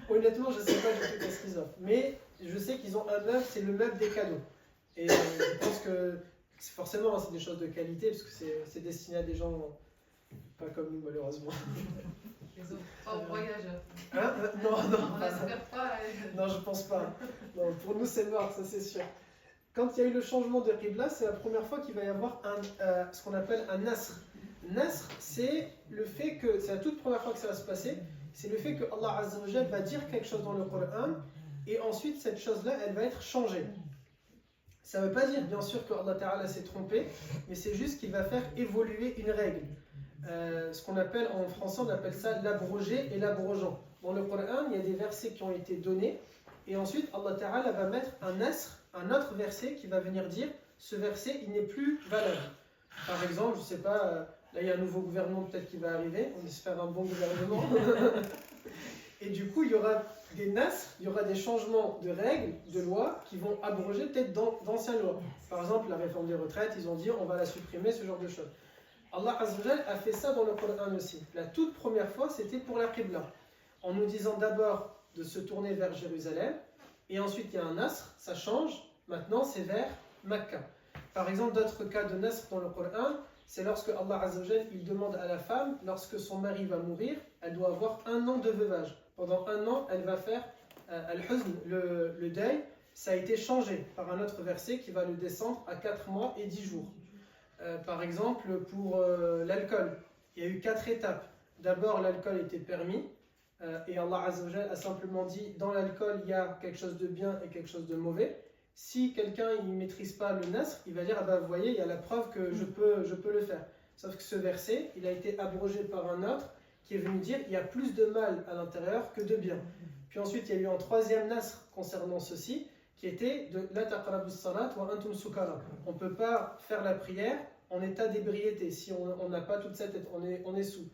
Honnêtement, je sais pas du tout qu'est-ce qu'ils offrent, mais je sais qu'ils ont un meuble, c'est le meuble des cadeaux. Et je pense que forcément c'est des choses de qualité parce que c'est destiné à des gens pas comme nous malheureusement. Pas aux voyageurs. Hein? Non, On l'espère pas. Non, je pense pas. Non, pour nous, c'est mort, ça c'est sûr. Quand il y a eu le changement de Qibla, c'est la première fois qu'il va y avoir ce qu'on appelle un nasr. Nasr, c'est le fait que, c'est la toute première fois que ça va se passer, c'est le fait que Allah Azza wa Jal va dire quelque chose dans le Coran et ensuite cette chose-là, elle va être changée. Ça ne veut pas dire, bien sûr, que Allah Ta'ala s'est trompé, mais c'est juste qu'il va faire évoluer une règle. Ce qu'on appelle, en français, on appelle ça l'abrogé et l'abrogeant. Dans le Coran, il y a des versets qui ont été donnés, et ensuite Allah Ta'ala va mettre un nasr, un autre verset qui va venir dire ce verset, il n'est plus valable. Par exemple, je ne sais pas, Là, il y a un nouveau gouvernement peut-être qui va arriver. On espère un bon gouvernement. Et du coup, il y aura des nasr, il y aura des changements de règles, de lois qui vont abroger peut-être d'anciennes lois. Par exemple, la réforme des retraites, ils ont dit on va la supprimer, ce genre de choses. Allah Azza wa Jal a fait ça dans le Coran aussi. La toute première fois, c'était pour la Qibla. En nous disant d'abord de se tourner vers Jérusalem, et ensuite il y a un nasr, ça change, maintenant c'est vers Mecca. Par exemple, d'autres cas de nasr dans le Coran, c'est lorsque Allah Azza wa Jal, il demande à la femme, lorsque son mari va mourir, elle doit avoir 1 an de veuvage. Pendant 1 an, elle va faire al-huzn, le deuil. Ça a été changé par un autre verset qui va le descendre à 4 mois et 10 jours. Par exemple, pour l'alcool, il y a eu 4 étapes. D'abord, l'alcool était permis. Et Allah Azza wa Jal a simplement dit, dans l'alcool, il y a quelque chose de bien et quelque chose de mauvais. Si quelqu'un ne maîtrise pas le nasr, il va dire, ah ben, vous voyez, il y a la preuve que je peux le faire. Sauf que ce verset, il a été abrogé par un autre qui est venu dire, il y a plus de mal à l'intérieur que de bien. Puis ensuite, il y a eu un troisième nasr concernant ceci, qui était de la taqrabus salat wa antum sukara. On ne peut pas faire la prière en état d'ébriété, si on n'a pas toute cette tête, on est sous.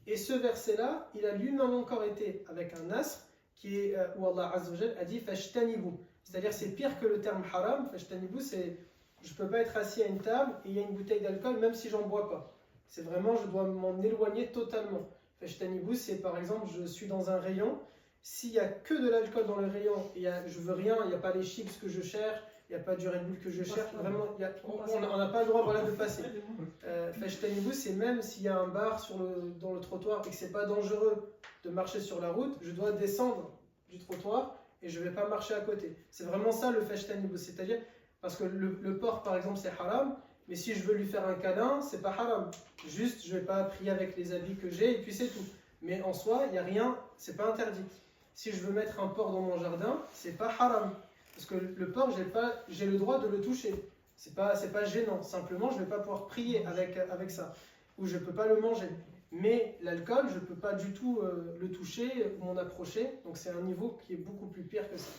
Et ce verset-là, il a lui-même encore été avec un nasr qui est, où Allah Azza wa Jal a dit fashtanibu. C'est-à-dire c'est pire que le terme haram. Fashtanibu, c'est je ne peux pas être assis à une table et il y a une bouteille d'alcool même si j'en bois pas. C'est vraiment je dois m'en éloigner totalement. Fashtanibu, c'est par exemple je suis dans un rayon, s'il n'y a que de l'alcool dans le rayon, et je veux rien, il n'y a pas les chips que je cherche, il n'y a pas du Red Bull que je cherche, vraiment, on n'a pas le droit voilà, de passer. Fashtanibu, c'est même s'il y a un bar dans le trottoir et que ce n'est pas dangereux de marcher sur la route, je dois descendre du trottoir et je ne vais pas marcher à côté. C'est vraiment ça le fashtanibu, c'est-à-dire, parce que le porc par exemple c'est haram, mais si je veux lui faire un câlin, c'est pas haram. Juste, je ne vais pas prier avec les habits que j'ai et puis c'est tout. Mais en soi, il n'y a rien, c'est pas interdit. Si je veux mettre un porc dans mon jardin, c'est pas haram. Parce que le porc, j'ai le droit de le toucher. C'est pas gênant. Simplement, je ne vais pas pouvoir prier avec ça. Ou je ne peux pas le manger. Mais l'alcool, je ne peux pas du tout le toucher ou m'en approcher. Donc c'est un niveau qui est beaucoup plus pire que ça.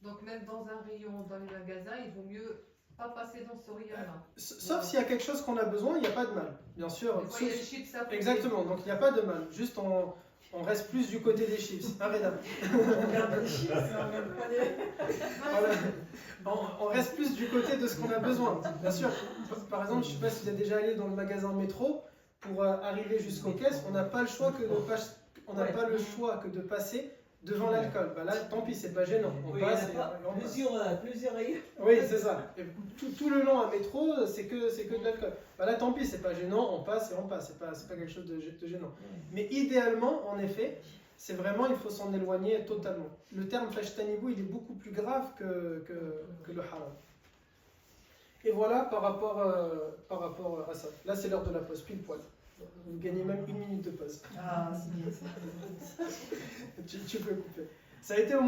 Donc même dans un rayon, dans les magasins, il vaut mieux pas passer dans ce rayon-là. Sauf s'il y a quelque chose qu'on a besoin, il n'y a pas de mal. Bien sûr. Des fois, il y a les chips, ça peut- Exactement, donc il n'y a pas de mal. Juste on reste plus du côté des chips. Arrête. On regarde les chiffres, on regarde pas les... Voilà. On reste plus du côté de ce qu'on a besoin. Bien sûr, par exemple, je ne sais pas si vous êtes déjà allé dans le magasin métro, pour arriver jusqu'aux caisses, on n'a pas le choix que de pas de passer devant l'alcool. Bah là, tant pis, c'est pas gênant. On passe et on passe. Plusieurs rayons. Oui, c'est ça. Et tout le long à métro, c'est que de l'alcool. Bah là, tant pis, c'est pas gênant, on passe et on passe. C'est pas quelque chose de gênant. Mais idéalement, en effet, c'est vraiment, il faut s'en éloigner totalement. Le terme fashtanibu, il est beaucoup plus grave que le haram. Et voilà par rapport à ça. Là, c'est l'heure de la pause, pile poil. Vous gagnez même 1 minute de pause. Ah, c'est bien ça. Tu peux couper. Ça a été au